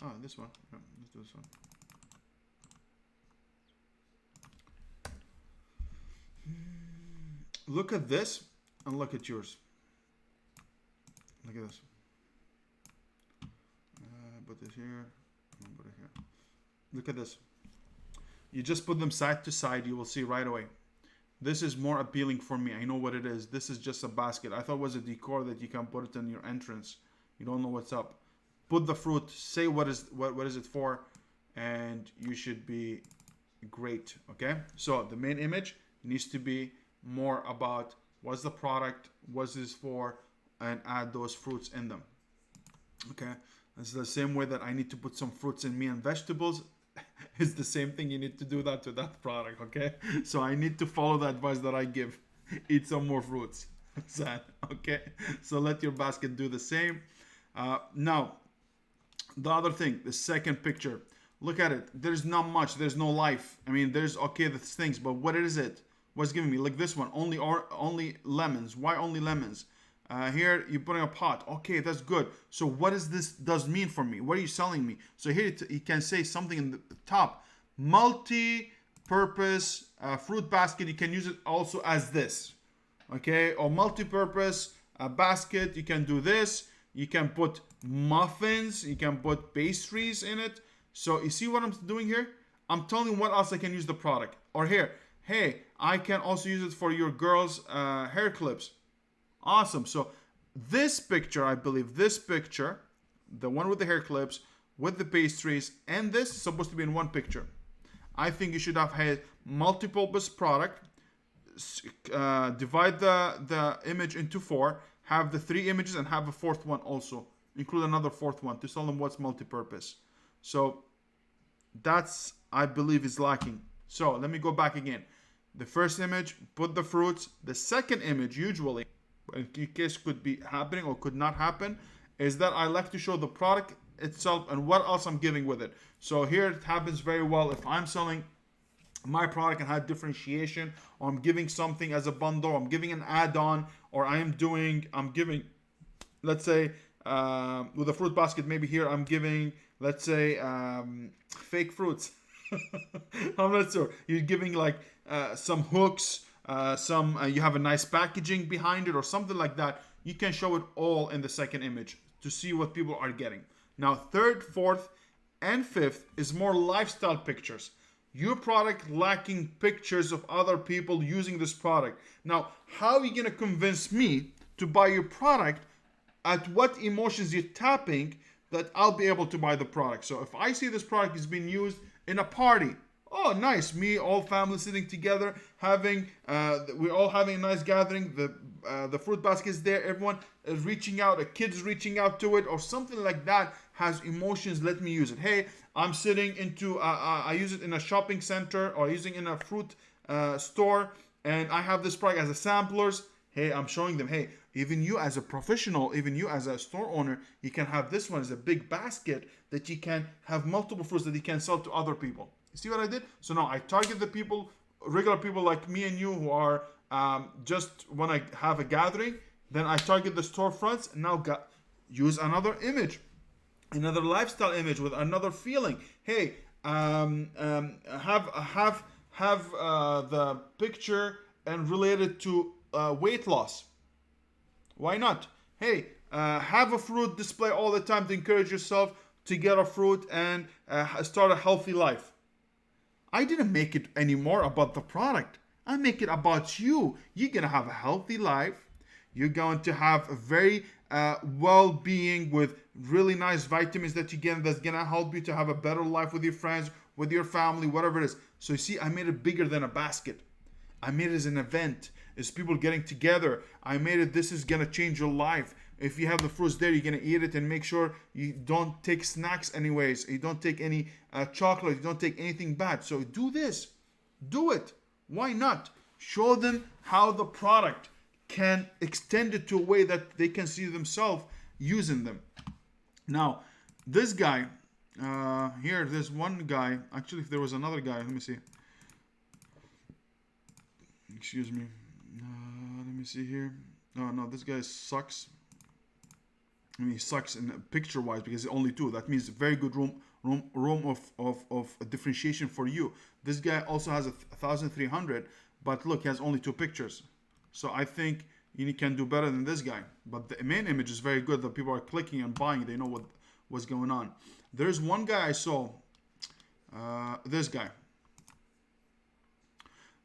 Oh, this one. Yeah, let's do this one. Look at this and look at yours. Look at this. Put this here. Put it here. Look at this. You just put them side to side. You will see right away. This is more appealing for me. I know what it is. This is just a basket. I thought it was a decor that you can put it in your entrance. You don't know what's up. Put the fruit. Say what is it for, and you should be great. Okay. So the main image needs to be more about what's the product, what's this for, and add those fruits in them. Okay, it's the same way that I need to put some fruits in me and vegetables. It's the same thing. You need to do that to that product. Okay, so I need to follow the advice that I give. Eat some more fruits. Okay, so let your basket do the same. Now, the other thing, the second picture. Look at it. There's not much. There's no life. I mean, there's okay the things, but what is it? What's giving me? Like this one, only lemons. Why only lemons? Here you're putting a pot. Okay, that's good. So what does this mean for me? What are you selling me? So here you can say something in the top. Multi-purpose fruit basket. You can use it also as this. Okay, or multi-purpose basket. You can do this. You can put muffins. You can put pastries in it. So you see what I'm doing here? I'm telling you what else I can use the product. Or here, hey, I can also use it for your girls' hair clips. Awesome. So this picture, I believe this picture, the one with the hair clips, with the pastries, and this is supposed to be in one picture. I think you should have had multi-purpose product, divide the image into 4, have the 3 images, and have a 4th one also. Include another 4th one to tell them what's multi-purpose. So that's, I believe, is lacking. So let me go back again. The first image, put the fruits. The second image, usually, in case could be happening or could not happen, is that I like to show the product itself and what else I'm giving with it. So here it happens very well if I'm selling my product and have differentiation, or I'm giving something as a bundle, I'm giving an add-on, or I'm giving, let's say, with a fruit basket. Maybe here I'm giving, let's say, fake fruits. I'm not sure. You're giving like some hooks, you have a nice packaging behind it or something like that. You can show it all in the second image to see what people are getting. Now, third, fourth, and fifth is more lifestyle pictures. Your product lacking pictures of other people using this product. Now, how are you going to convince me to buy your product? At what emotions you're tapping that I'll be able to buy the product? So if I see this product is being used in a party, oh nice, me, all family sitting together, having we're all having a nice gathering, the fruit basket is there, everyone is reaching out, a kid's reaching out to it, or something like that has emotions, let me use it. Hey, I'm sitting into I use it in a shopping center or using in a fruit store, and I have this product as a samplers. Hey, I'm showing them, hey, even you as a professional, even you as a store owner, you can have this one as a big basket that you can have multiple fruits that you can sell to other people. You see what I did? So now I target the people, regular people like me and you who are just want to have a gathering. Then I target the storefronts. Now use another image, another lifestyle image with another feeling. Hey, have the picture and relate it to weight loss. Why not? Hey, have a fruit display all the time to encourage yourself to get a fruit and start a healthy life. I didn't make it anymore about the product. I make it about you. You're going to have a healthy life. You're going to have a very well-being with really nice vitamins that you get that's going to help you to have a better life with your friends, with your family, whatever it is. So you see, I made it bigger than a basket. I made it as an event. It's people getting together. I made it, this is going to change your life. If you have the fruits there, you're going to eat it and make sure you don't take snacks anyways. You don't take any chocolate. You don't take anything bad. So do this. Do it. Why not? Show them how the product can extend it to a way that they can see themselves using them. Now, this guy, here, there's one guy. Actually, if there was another guy, let me see. Excuse me. Let me see here. No, this guy sucks. I mean, he sucks in picture-wise because it's only two. That means very good room of differentiation for you. This guy also has 1,300, but look, he has only two pictures. So I think you can do better than this guy. But the main image is very good. That people are clicking and buying. They know what's going on. There's one guy I saw. This guy.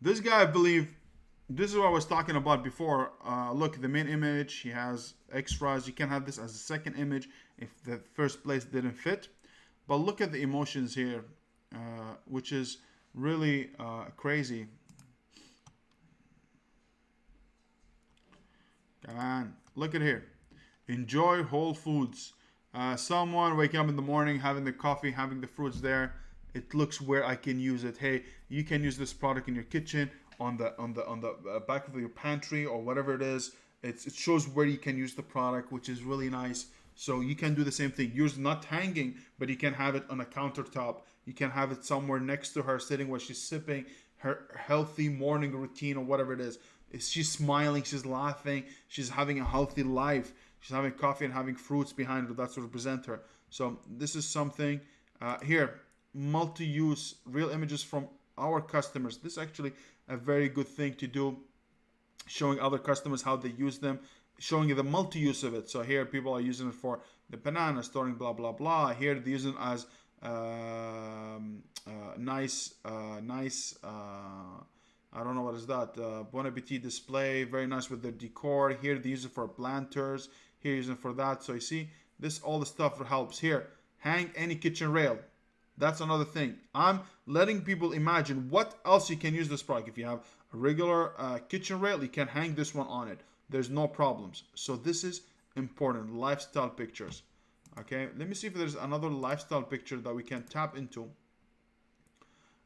This guy, I believe. This is what I was talking about before. Look, the main image, he has extras. You can have this as a second image if the first place didn't fit. But look at the emotions here, which is really crazy. Come on, look at here. Enjoy whole foods. Someone waking up in the morning, having the coffee, having the fruits there. It looks where I can use it. Hey, you can use this product in your kitchen, on the back of your pantry or whatever it is. It shows where you can use the product, which is really nice. So you can do the same thing. Yours not hanging, but you can have it on a countertop. You can have it somewhere next to her, sitting where she's sipping her healthy morning routine or whatever it is. She's smiling, she's laughing, she's having a healthy life. She's having coffee and having fruits behind her. That's to represent her. So this is something here. Multi-use real images from our customers. This is actually a very good thing to do, showing other customers how they use them, showing you the multi-use of it. So here people are using it for the banana, storing blah blah blah. Here they're using it as nice I don't know what is that, Bon Appetit display, very nice with the decor. Here they use it for planters, here using it for that. So you see, this all the stuff helps. Here, hang any kitchen rail. That's another thing. I'm letting people imagine what else you can use this product. If you have a regular kitchen rail, you can hang this one on it. There's no problems. So this is important. Lifestyle pictures. Okay, let me see if there's another lifestyle picture that we can tap into.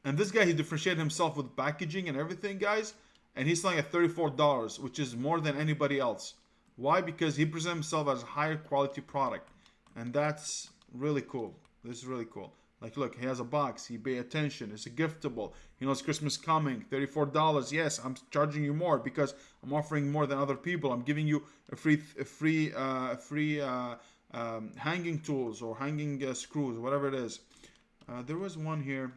And this guy, he differentiated himself with packaging and everything, guys. And he's selling at $34, which is more than anybody else. Why? Because he presents himself as a higher quality product. And that's really cool. This is really cool. Like, look, he has a box. He pay attention. It's a giftable. He knows Christmas coming. $34. Yes, I'm charging you more because I'm offering more than other people. I'm giving you a free hanging tools or hanging screws, whatever it is. There was one here.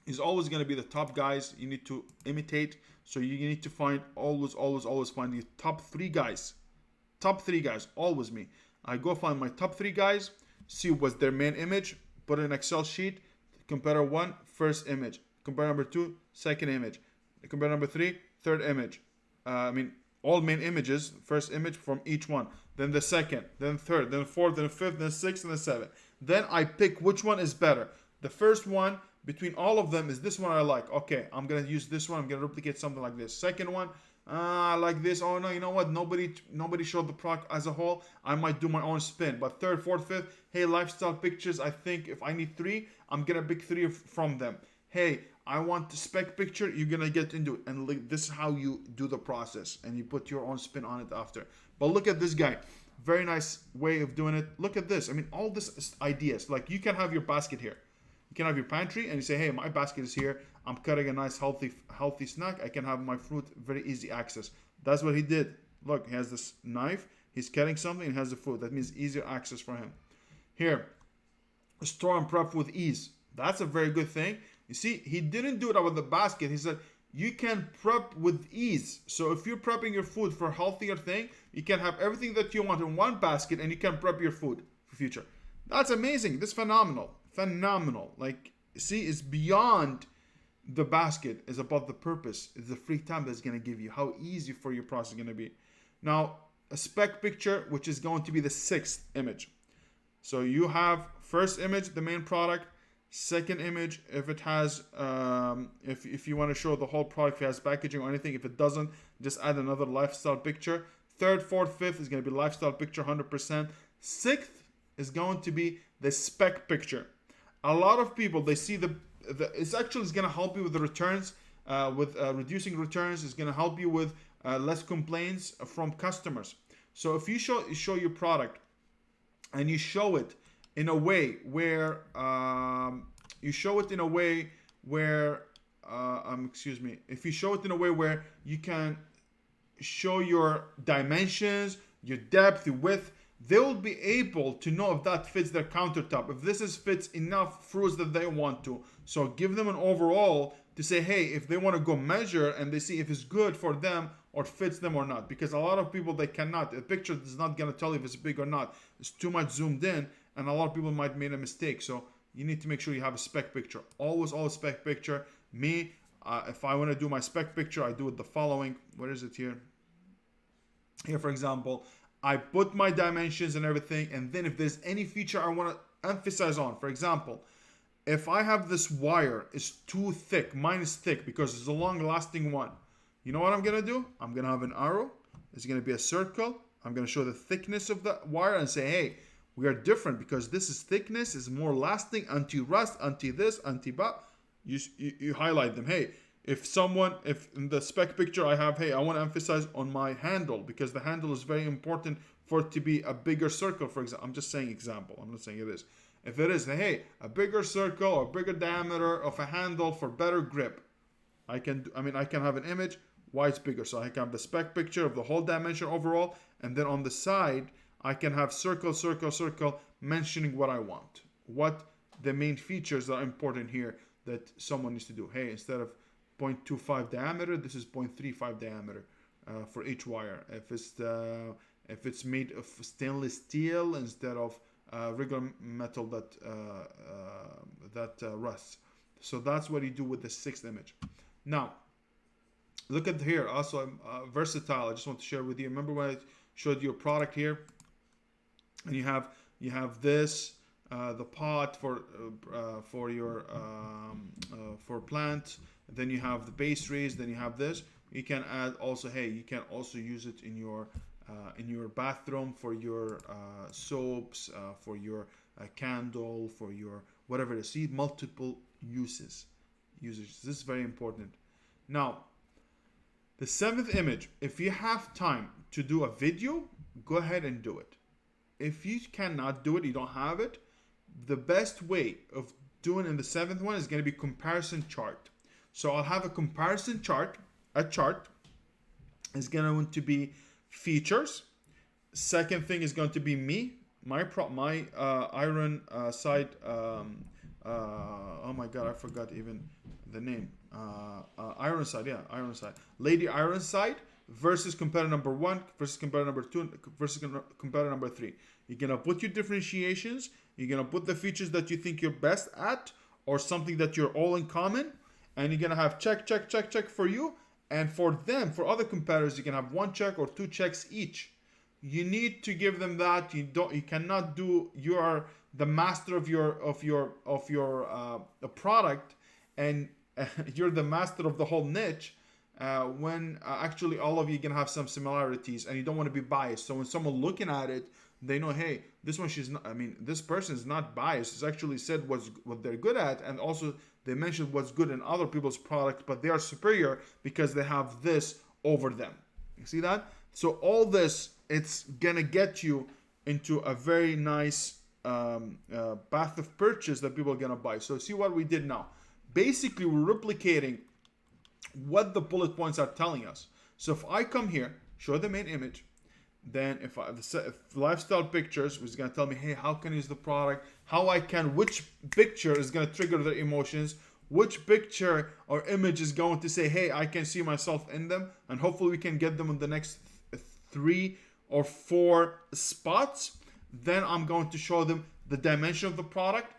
Is always going to be the top guys you need to imitate. So you need to find always find the top 3 guys. Top 3 guys, always me. I go find my top 3 guys, see what's their main image, put in an Excel sheet, compare 1, first image, compare number 2, second image, compare number 3, third image. All main images, first image from each one, then the second, then third, then fourth, then fifth, then sixth, and then seventh. Then I pick which one is better. The first one between all of them is this one I like. Okay, I'm gonna use this one. I'm gonna replicate something like this. Second one, I like this. Oh no, you know what? Nobody showed the product as a whole. I might do my own spin. But third, fourth, fifth, hey, lifestyle pictures. I think if I need 3, I'm gonna pick 3 from them. Hey, I want the spec picture. You're gonna get into it, and this is how you do the process, and you put your own spin on it after. But look at this guy. Very nice way of doing it. Look at this. All this ideas. Like you can have your basket here. You can have your pantry and you say, hey, my basket is here. I'm cutting a nice healthy snack. I can have my fruit, very easy access. That's what he did. Look, he has this knife. He's cutting something and has the food. That means easier access for him. Here, store and prep with ease. That's a very good thing. You see, he didn't do it with the basket. He said, you can prep with ease. So if you're prepping your food for a healthier thing, you can have everything that you want in one basket and you can prep your food for future. That's amazing. This is phenomenal. Like, see, it's beyond the basket. It's about the purpose. It's the free time that's going to give you. How easy for your process is going to be. Now, a spec picture, which is going to be the 6th image. So you have first image, the main product. Second image, if it has, if you want to show the whole product, if it has packaging or anything. If it doesn't, just add another lifestyle picture. Third, fourth, fifth is going to be lifestyle picture 100%. 6th is going to be the spec picture. A lot of people, they see it's going to help you with the returns, with reducing returns. It's going to help you with less complaints from customers. So if you show your product and you show it in a way where if you show it in a way where you can show your dimensions, your depth, your width, they will be able to know if that fits their countertop, if this fits enough fruits that they want to. So give them an overall to say, hey, if they want to go measure and they see if it's good for them or fits them or not. Because a lot of people, they cannot. The picture is not going to tell you if it's big or not. It's too much zoomed in, and a lot of people might make a mistake. So you need to make sure you have a spec picture. Always spec picture. Me, if I want to do my spec picture, I do it the following. Where is it here? Here, for example, I put my dimensions and everything, and then if there's any feature I want to emphasize on, for example, if I have this wire is too thick, mine is thick because it's a long-lasting one. You know what I'm going to do? I'm going to have an arrow. It's going to be a circle. I'm going to show the thickness of the wire and say, hey, we are different because this is thickness, is more lasting, anti-rust, anti-this, anti-that. You highlight them. Hey, if in the spec picture I have, hey, I want to emphasize on my handle because the handle is very important for it to be a bigger circle, for example. I'm just saying example. I'm not saying it is. If it is, hey, a bigger circle or bigger diameter of a handle for better grip, I can have an image, why it's bigger. So I can have the spec picture of the whole dimension overall, and then on the side, I can have circle, circle, circle, mentioning what I want. What the main features that are important here that someone needs to do. Hey, instead of 0.25 diameter, this is 0.35 diameter for each wire. If it's made of stainless steel instead of regular metal that rusts. So that's what you do with the 6th image. Now, look at here. Also, I'm versatile. I just want to share with you. Remember when I showed you a product here, and you have this. The pot for your for plant. Then you have the pastries. Then you have this. You can add also. Hey, you can also use it in your bathroom for your soaps, for your candle, for your whatever it is. See, multiple uses. This is very important. Now, the 7th image. If you have time to do a video, go ahead and do it. If you cannot do it, you don't have it. The best way of doing in the 7th one is going to be comparison chart. So I'll have a comparison chart. A chart is going to be features, Second thing is going to be me, my iron side. Oh my God, I forgot even the name. Ironside, yeah, Ironside. Lady Ironside versus competitor number 1 versus competitor number 2 versus competitor number 3. You're gonna put your differentiations. You're gonna put the features that you think you're best at, or something that you're all in common, and you're gonna have check, check, check, check for you. And for them, for other competitors, you can have 1 check or 2 checks each. You need to give them that. You cannot do. You are the master of your product, and you're the master of the whole niche. When actually all of you can have some similarities, and you don't want to be biased. So when someone looking at it, they know, hey, this one she's not. I mean, this person is not biased. It's actually said what they're good at, and also they mentioned what's good in other people's product, but they are superior because they have this over them. You see that? So all this, it's gonna get you into a very nice path of purchase that people are gonna buy. So see what we did now. Basically, we're replicating what the bullet points are telling us. So if I come here, show the main image, then if lifestyle pictures, which is going to tell me, hey, how can I use the product, which picture is going to trigger their emotions, which picture or image is going to say, hey, I can see myself in them, and hopefully we can get them in the next 3 or 4 spots. Then I'm going to show them the dimension of the product,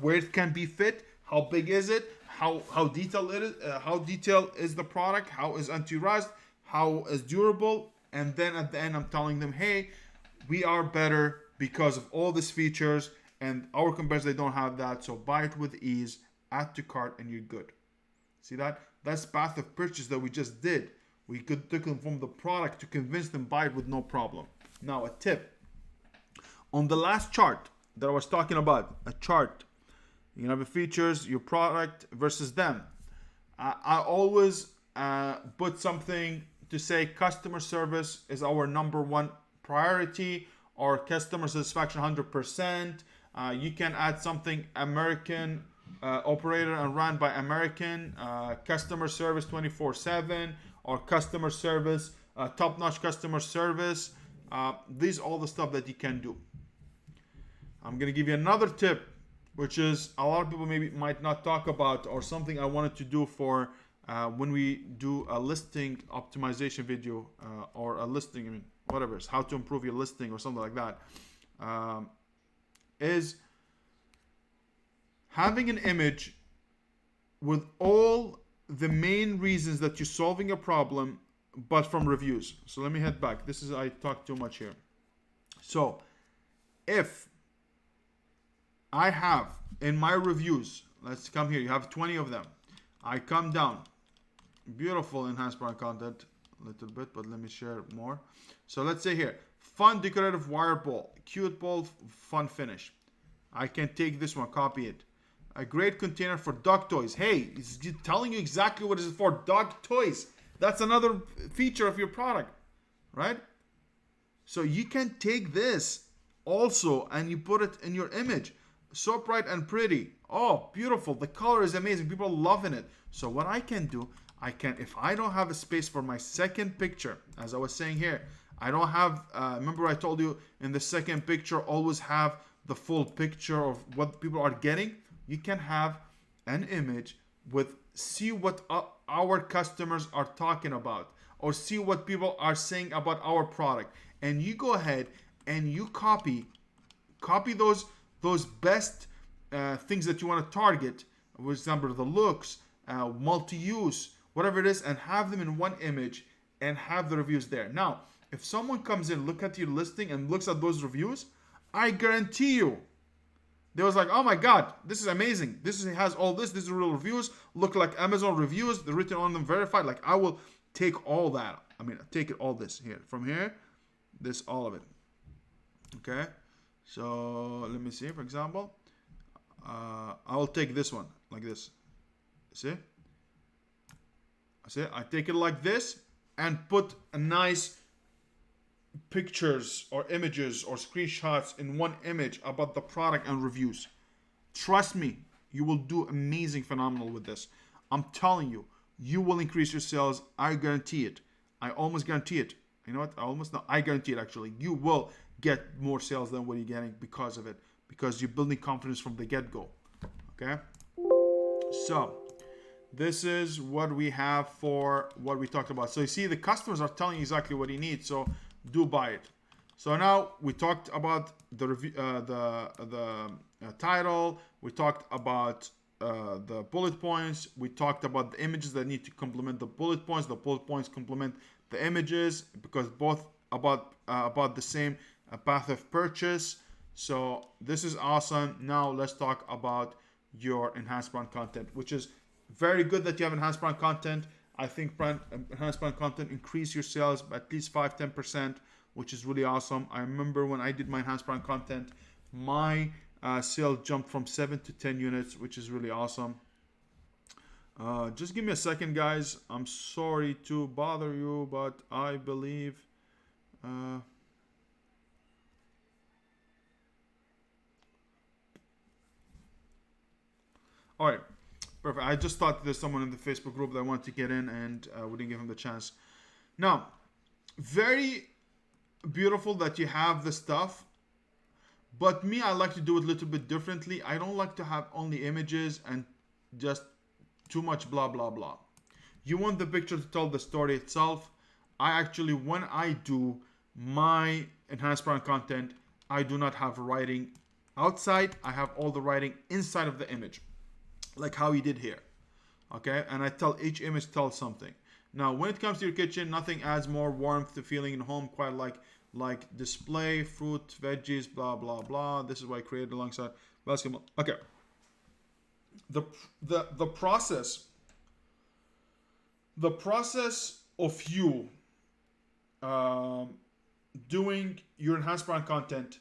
where it can be fit, how big is it, how detailed it is, how detailed is the product, how is anti-rust, how is durable. And then at the end, I'm telling them, hey, we are better because of all these features, and our competitors, they don't have that. So buy it with ease, add to cart, and you're good. See that? That's path of purchase that we just did. We could took them from the product to convince them buy it with no problem. Now, a tip. On the last chart that I was talking about, a chart, you have the features, your product versus them. I always put something to say customer service is our number 1 priority, or customer satisfaction 100%. You can add something American operator and run by American, customer service 24/7, or customer service, top-notch customer service. These are all the stuff that you can do. I'm going to give you another tip, which is a lot of people might not talk about, or something I wanted to do for when we do a listing optimization video, or a listing, whatever, it's how to improve your listing or something like that, is having an image with all the main reasons that you're solving a problem, but from reviews. So let me head back. I talked too much here. So if I have in my reviews, let's come here, you have 20 of them. I come down, beautiful enhanced brand content, a little bit, but let me share more. So let's say here, fun decorative wire ball, cute ball, fun finish. I can take this one, copy it. A great container for dog toys. Hey, it's telling you exactly what it is for, dog toys. That's another feature of your product, right? So you can take this also and you put it in your image. So bright and pretty. Oh, beautiful. The color is amazing. People are loving it. So what I can do, if I don't have a space for my second picture, as I was saying here, I don't have, remember I told you in the second picture, always have the full picture of what people are getting. You can have an image with, see what our customers are talking about, or see what people are saying about our product. And you go ahead and you copy those best things that you want to target, for example, the looks, multi-use, whatever it is, and have them in one image and have the reviews there. Now, if someone comes in, look at your listing and looks at those reviews, I guarantee you, they was like, oh my God, this is amazing. This has all this. These are real reviews. Look like Amazon reviews. They're written on them, verified. Like, I will take all that. Take it all this here. From here, this, all of it. Okay. So let me see, for example, I will take this one like this. See? I take it like this and put a nice pictures or images or screenshots in one image about the product and reviews. Trust me, you will do amazing, phenomenal with this. I'm telling you, you will increase your sales. I guarantee it. I almost guarantee it. You know what? Almost no, I guarantee it actually. You will get more sales than what you're getting because of it. Because you're building confidence from the get-go. Okay? So this is what we have for what we talked about. So you see the customers are telling you exactly what you need. So do buy it. So now we talked about the review, the title. We talked about the bullet points. We talked about the images that need to complement the bullet points. The bullet points complement the images because both about the same path of purchase. So this is awesome. Now let's talk about your enhanced brand content, which is very good that you have enhanced brand content. I think enhanced brand content increase your sales by at least 5-10%, which is really awesome. I remember when I did my enhanced brand content, my sale jumped from 7 to 10 units, which is really awesome. Just give me a second, guys. I'm sorry to bother you, but I believe all right, perfect. I just thought there's someone in the Facebook group that wanted to get in, and we didn't give him the chance. Now, very beautiful that you have the stuff, but me, I like to do it a little bit differently. I don't like to have only images and just too much blah blah blah. You want the picture to tell the story itself. I actually, when I do my enhanced brand content, I do not have writing outside. I have all the writing inside of the image, like how you did here. Okay, and I tell each image tells something. Now, when it comes to your kitchen, nothing adds more warmth to feeling in home, quite like display, fruit, veggies, blah blah blah. This is what I created alongside basketball. Okay. The process of you doing your enhanced brand content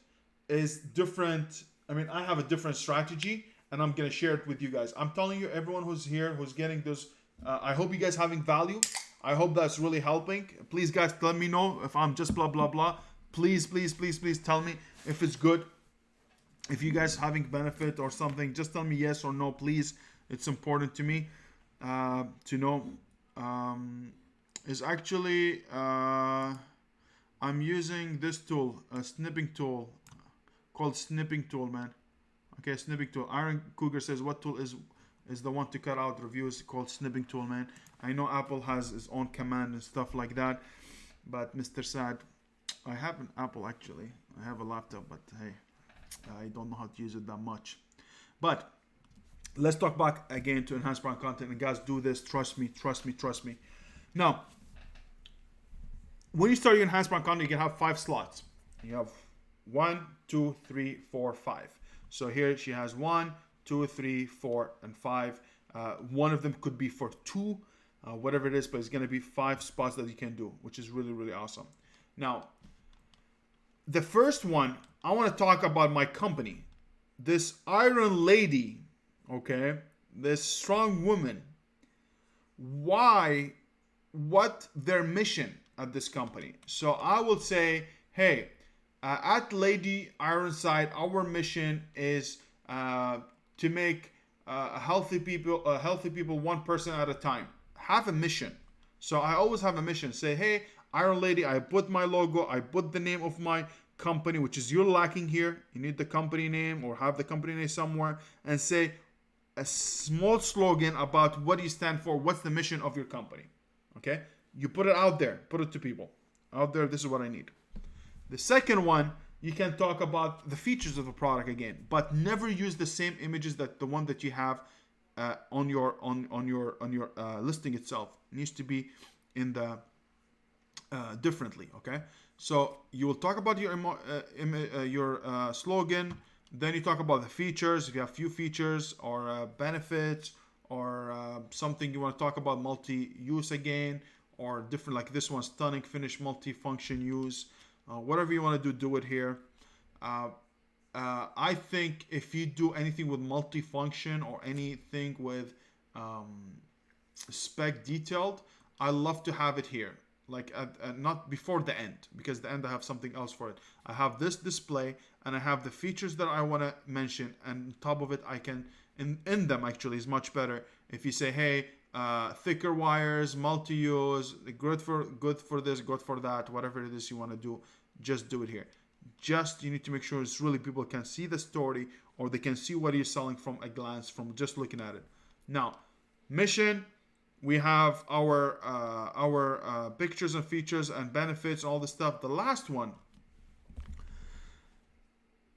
is different. I mean, I have a different strategy, and I'm gonna share it with you guys. I'm telling you, everyone who's here, who's getting this, I hope you guys having value. I hope that's really helping. Please, guys, let me know if I'm just blah blah blah. Please tell me if it's good. If you guys having benefit or something, just tell me yes or no, please. It's important to me to know. Is actually I'm using this tool, a snipping tool called snipping tool, man. Okay, snipping tool. Iron Cougar says, what tool is the one to cut out reviews called snipping tool, man? I know Apple has its own command and stuff like that, but Mr. Sad, I have an Apple actually. I have a laptop, but hey, I don't know how to use it that much. But let's talk back again to enhanced brand content. And guys, do this. Trust me. Now, when you start your enhanced brand content, you can have 5 slots. You have 1, 2, 3, 4, 5. So here she has 1, 2, 3, 4, and 5. One of them could be for 2, whatever it is, but it's going to be 5 spots that you can do, which is really, really awesome. Now, the first one, I want to talk about my company. This Iron Lady, okay, this strong woman, what their mission at this company. So I will say, hey, at Lady Ironside, our mission is to make healthy people one person at a time. Have a mission. So I always have a mission. Say, hey, Iron Lady, I put my logo, I put the name of my company, which is you're lacking here. You need the company name or have the company name somewhere, and say a small slogan about what you stand for. What's the mission of your company? Okay, you put it out there, put it to people out there. This is what I need. The second one, you can talk about the features of the product again, but never use the same images that the one that you have on your listing itself. It needs to be in the differently. Okay, so you will talk about your slogan. Then you talk about the features. If you have few features or benefits or something you want to talk about, multi-use again, or different, like this one, stunning finish, multi-function use. Whatever you want to do it here. I think if you do anything with multi-function or anything with spec detailed, I love to have it here. Like not before the end, because the end I have something else for it. I have this display and I have the features that I want to mention, and on top of it I can in them actually is much better if you say, hey, thicker wires, multi-use, good for this, good for that, whatever it is you want to do, just do it here. Just, you need to make sure it's really people can see the story, or they can see what you're selling from a glance, from just looking at it. Now, mission, we have our pictures and features and benefits, all the stuff. The last one,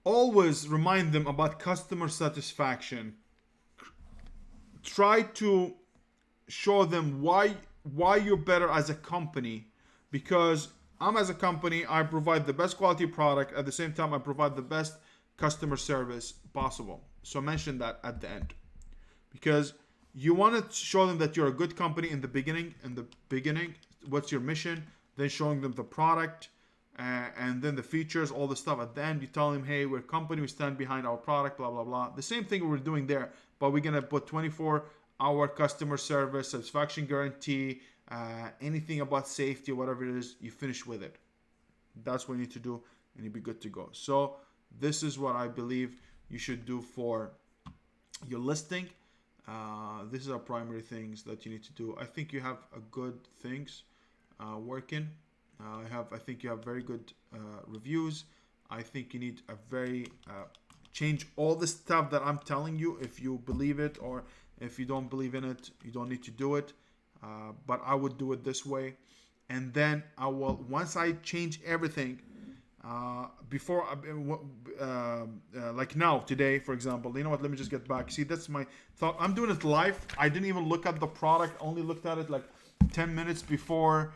always remind them about customer satisfaction. Try to show them why you're better as a company, because I'm, as a company, I provide the best quality product. At the same time, I provide the best customer service possible. So mention that at the end, because you want to show them that you're a good company in the beginning. What's your mission? Then showing them the product, and then the features, all the stuff. At the end, you tell them, hey, we're a company, we stand behind our product, blah, blah, blah. The same thing we're doing there, but we're going to put 24-hour customer service, satisfaction guarantee, anything about safety, whatever it is, you finish with it. That's what you need to do, and you'll be good to go. So this is what I believe you should do for your listing. This is our primary things that you need to do. I think you have a good things working. I think you have very good reviews. I think you need a very change all the stuff that I'm telling you. If you believe it, or if you don't believe in it, you don't need to do it. But I would do it this way, and then I will, once I change everything, before like now today, for example, you know what, let me just get back. See, that's my thought. I'm doing it live. I didn't even look at the product, only looked at it like 10 minutes before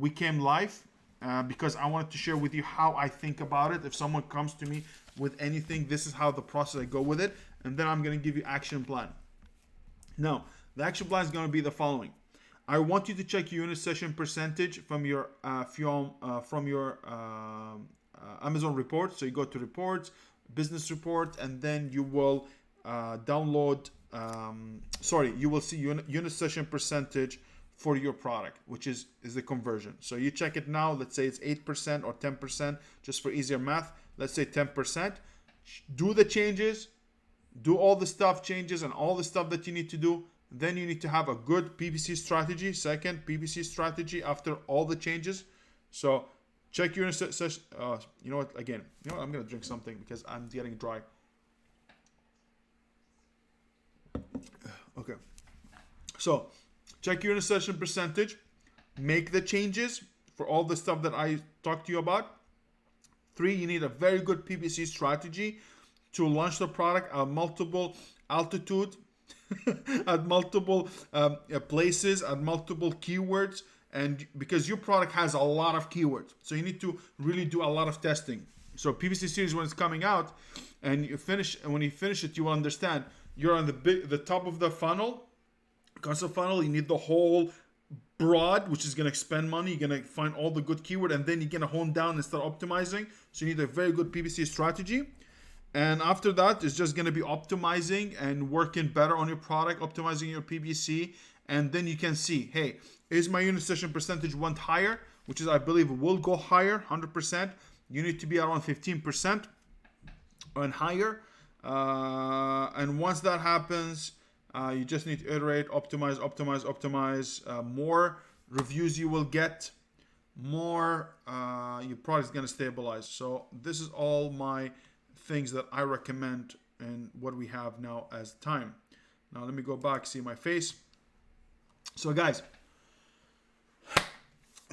we came live, because I wanted to share with you how I think about it. If someone comes to me with anything, this is how the process I go with it, and then I'm going to give you action plan. Now, the action plan is going to be the following. I want you to check your unit session percentage from your Amazon report. So you go to reports, business report, and then you will download. You will see unit session percentage for your product, which is the conversion. So you check it now. Let's say it's 8% or 10%, just for easier math. Let's say 10%. Do the changes, do all the stuff changes and all the stuff that you need to do. Then you need to have a good PPC strategy. Second, PPC strategy after all the changes. So check your session. You know what? Again, you know what? I'm gonna drink something because I'm getting dry. Okay. So check your session percentage. Make the changes for all the stuff that I talked to you about. 3, you need a very good PPC strategy to launch the product at multiple altitude, at multiple places, at multiple keywords, and because your product has a lot of keywords, so you need to really do a lot of testing. So PPC series, when it's coming out, and when you finish it, you will understand you're on the top of the funnel, concept funnel. You need the whole broad, which is going to expend money. You're going to find all the good keyword, and then you're going to hone down and start optimizing. So you need a very good PPC strategy. And after that, it's just going to be optimizing and working better on your product, optimizing your PPC. And then you can see, hey, is my unit session percentage went higher, which is, I believe, will go higher, 100%. You need to be around 15% and higher. And once that happens, you just need to iterate, optimize. More reviews you will get, more your product is going to stabilize. So this is all my things that I recommend and what we have now as time. Now let me go back, see my face. So guys,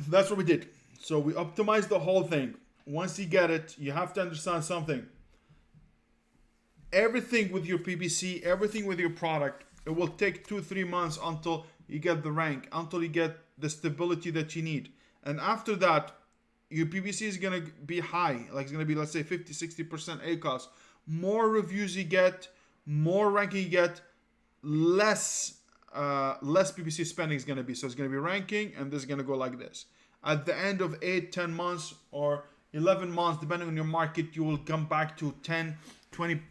that's what we did. So we optimized the whole thing. Once you get it, you have to understand something. Everything with your PPC, everything with your product, it will take 2-3 months until you get the rank, until you get the stability that you need. And after that, your PPC is going to be high. Like it's going to be, let's say, 50-60% ACOS. More reviews you get, more ranking you get, less PPC spending is going to be. So it's going to be ranking, and this is going to go like this. At the end of 8-10 months or 11 months, depending on your market, you will come back to 10-20%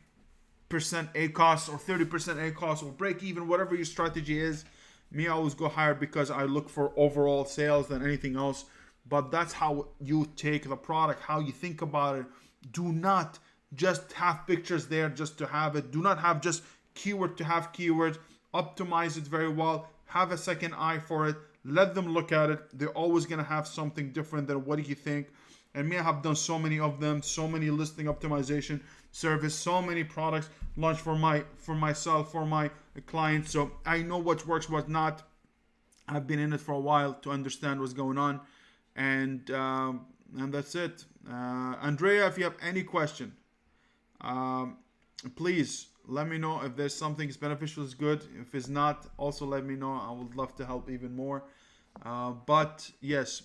ACOS or 30% ACOS or break even, whatever your strategy is. Me, I always go higher because I look for overall sales than anything else. But that's how you take the product, how you think about it. Do not just have pictures there just to have it. Do not have just keyword to have keywords. optimize it very well, have a second eye for it, let them look at it. They're always going to have something different than what do you think. And me, I have done so many of them, so many listing optimization service, so many products launched for myself, for my clients. So I know what works, what not. I've been in it for a while to understand what's going on, and that's it. Andrea, if you have any question, please let me know. If there's something is beneficial, is good. If it's not, also let me know. I would love to help even more. But yes,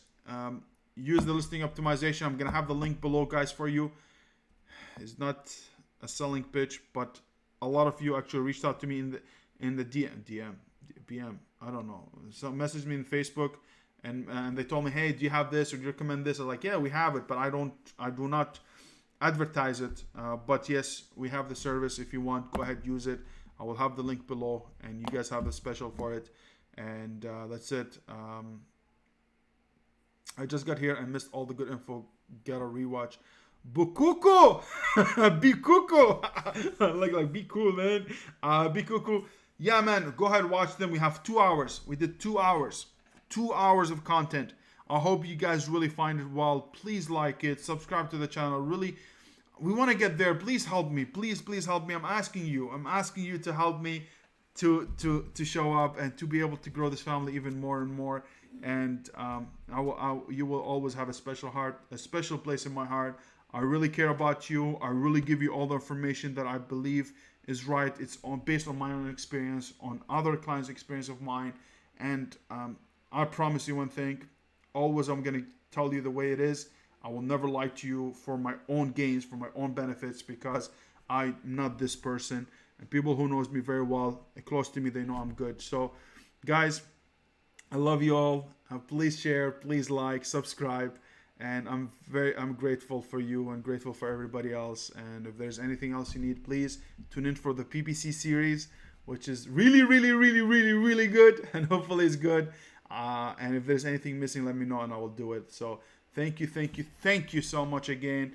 use the listing optimization. I'm gonna have the link below, guys, for you. It's not a selling pitch, but a lot of you actually reached out to me in the DM. I don't know. Some messaged me in Facebook, and they told me, hey, do you have this, or do you recommend this? I was like, yeah, we have it, but I do not advertise it. But yes, we have the service. If you want, go ahead, use it. I will have the link below, and you guys have the special for it. And that's it. I just got here and missed all the good info. Gotta rewatch. Bukuku! Bikuku! like be cool, man. Bikuku. Yeah, man, go ahead, watch them. We have 2 hours. We did 2 hours. 2 hours of content. I hope you guys really find it well. Please like it. Subscribe to the channel. Really, we want to get there. Please help me. Please help me. I'm asking you to help me to show up and to be able to grow this family even more and more. And you will always have a special heart, a special place in my heart. I really care about you. I really give you all the information that I believe is right. It's based on my own experience, on other clients' experience of mine. And I promise you one thing. Always, I'm going to tell you the way it is. I will never lie to you for my own gains, for my own benefits, because I'm not this person. And people who knows me very well, close to me, they know I'm good. So, guys, I love you all. Please share, please like, subscribe. And I'm grateful for you and grateful for everybody else. And if there's anything else you need, please tune in for the PPC series, which is really good, and hopefully it's good. And if there's anything missing, let me know and I will do it. So thank you so much again.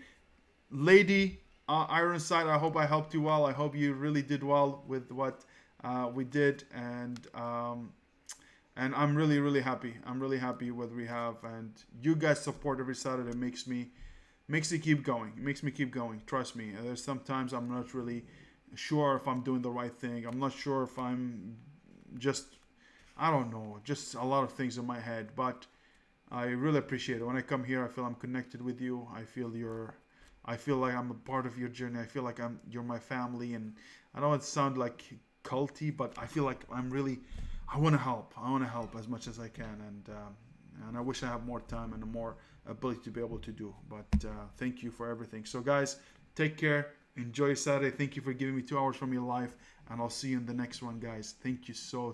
Lady Ironside, I hope I helped you well. I hope you really did well with what we did. And I'm really happy. I'm really happy with what we have. And you guys support every Saturday makes me keep going. It makes me keep going. Trust me. There's sometimes I'm not really sure if I'm doing the right thing. I'm not sure if I'm I don't know, just a lot of things in my head. But I really appreciate it. When I come here, I feel I'm connected with you. I feel like I'm a part of your journey. I feel like you're my family. And I don't want to sound like culty, but I feel like I want to help. I want to help as much as I can, and I wish I have more time and more ability to be able to do. But thank you for everything. So, guys, take care. Enjoy Saturday. Thank you for giving me 2 hours from your life, and I'll see you in the next one, guys. Thank you so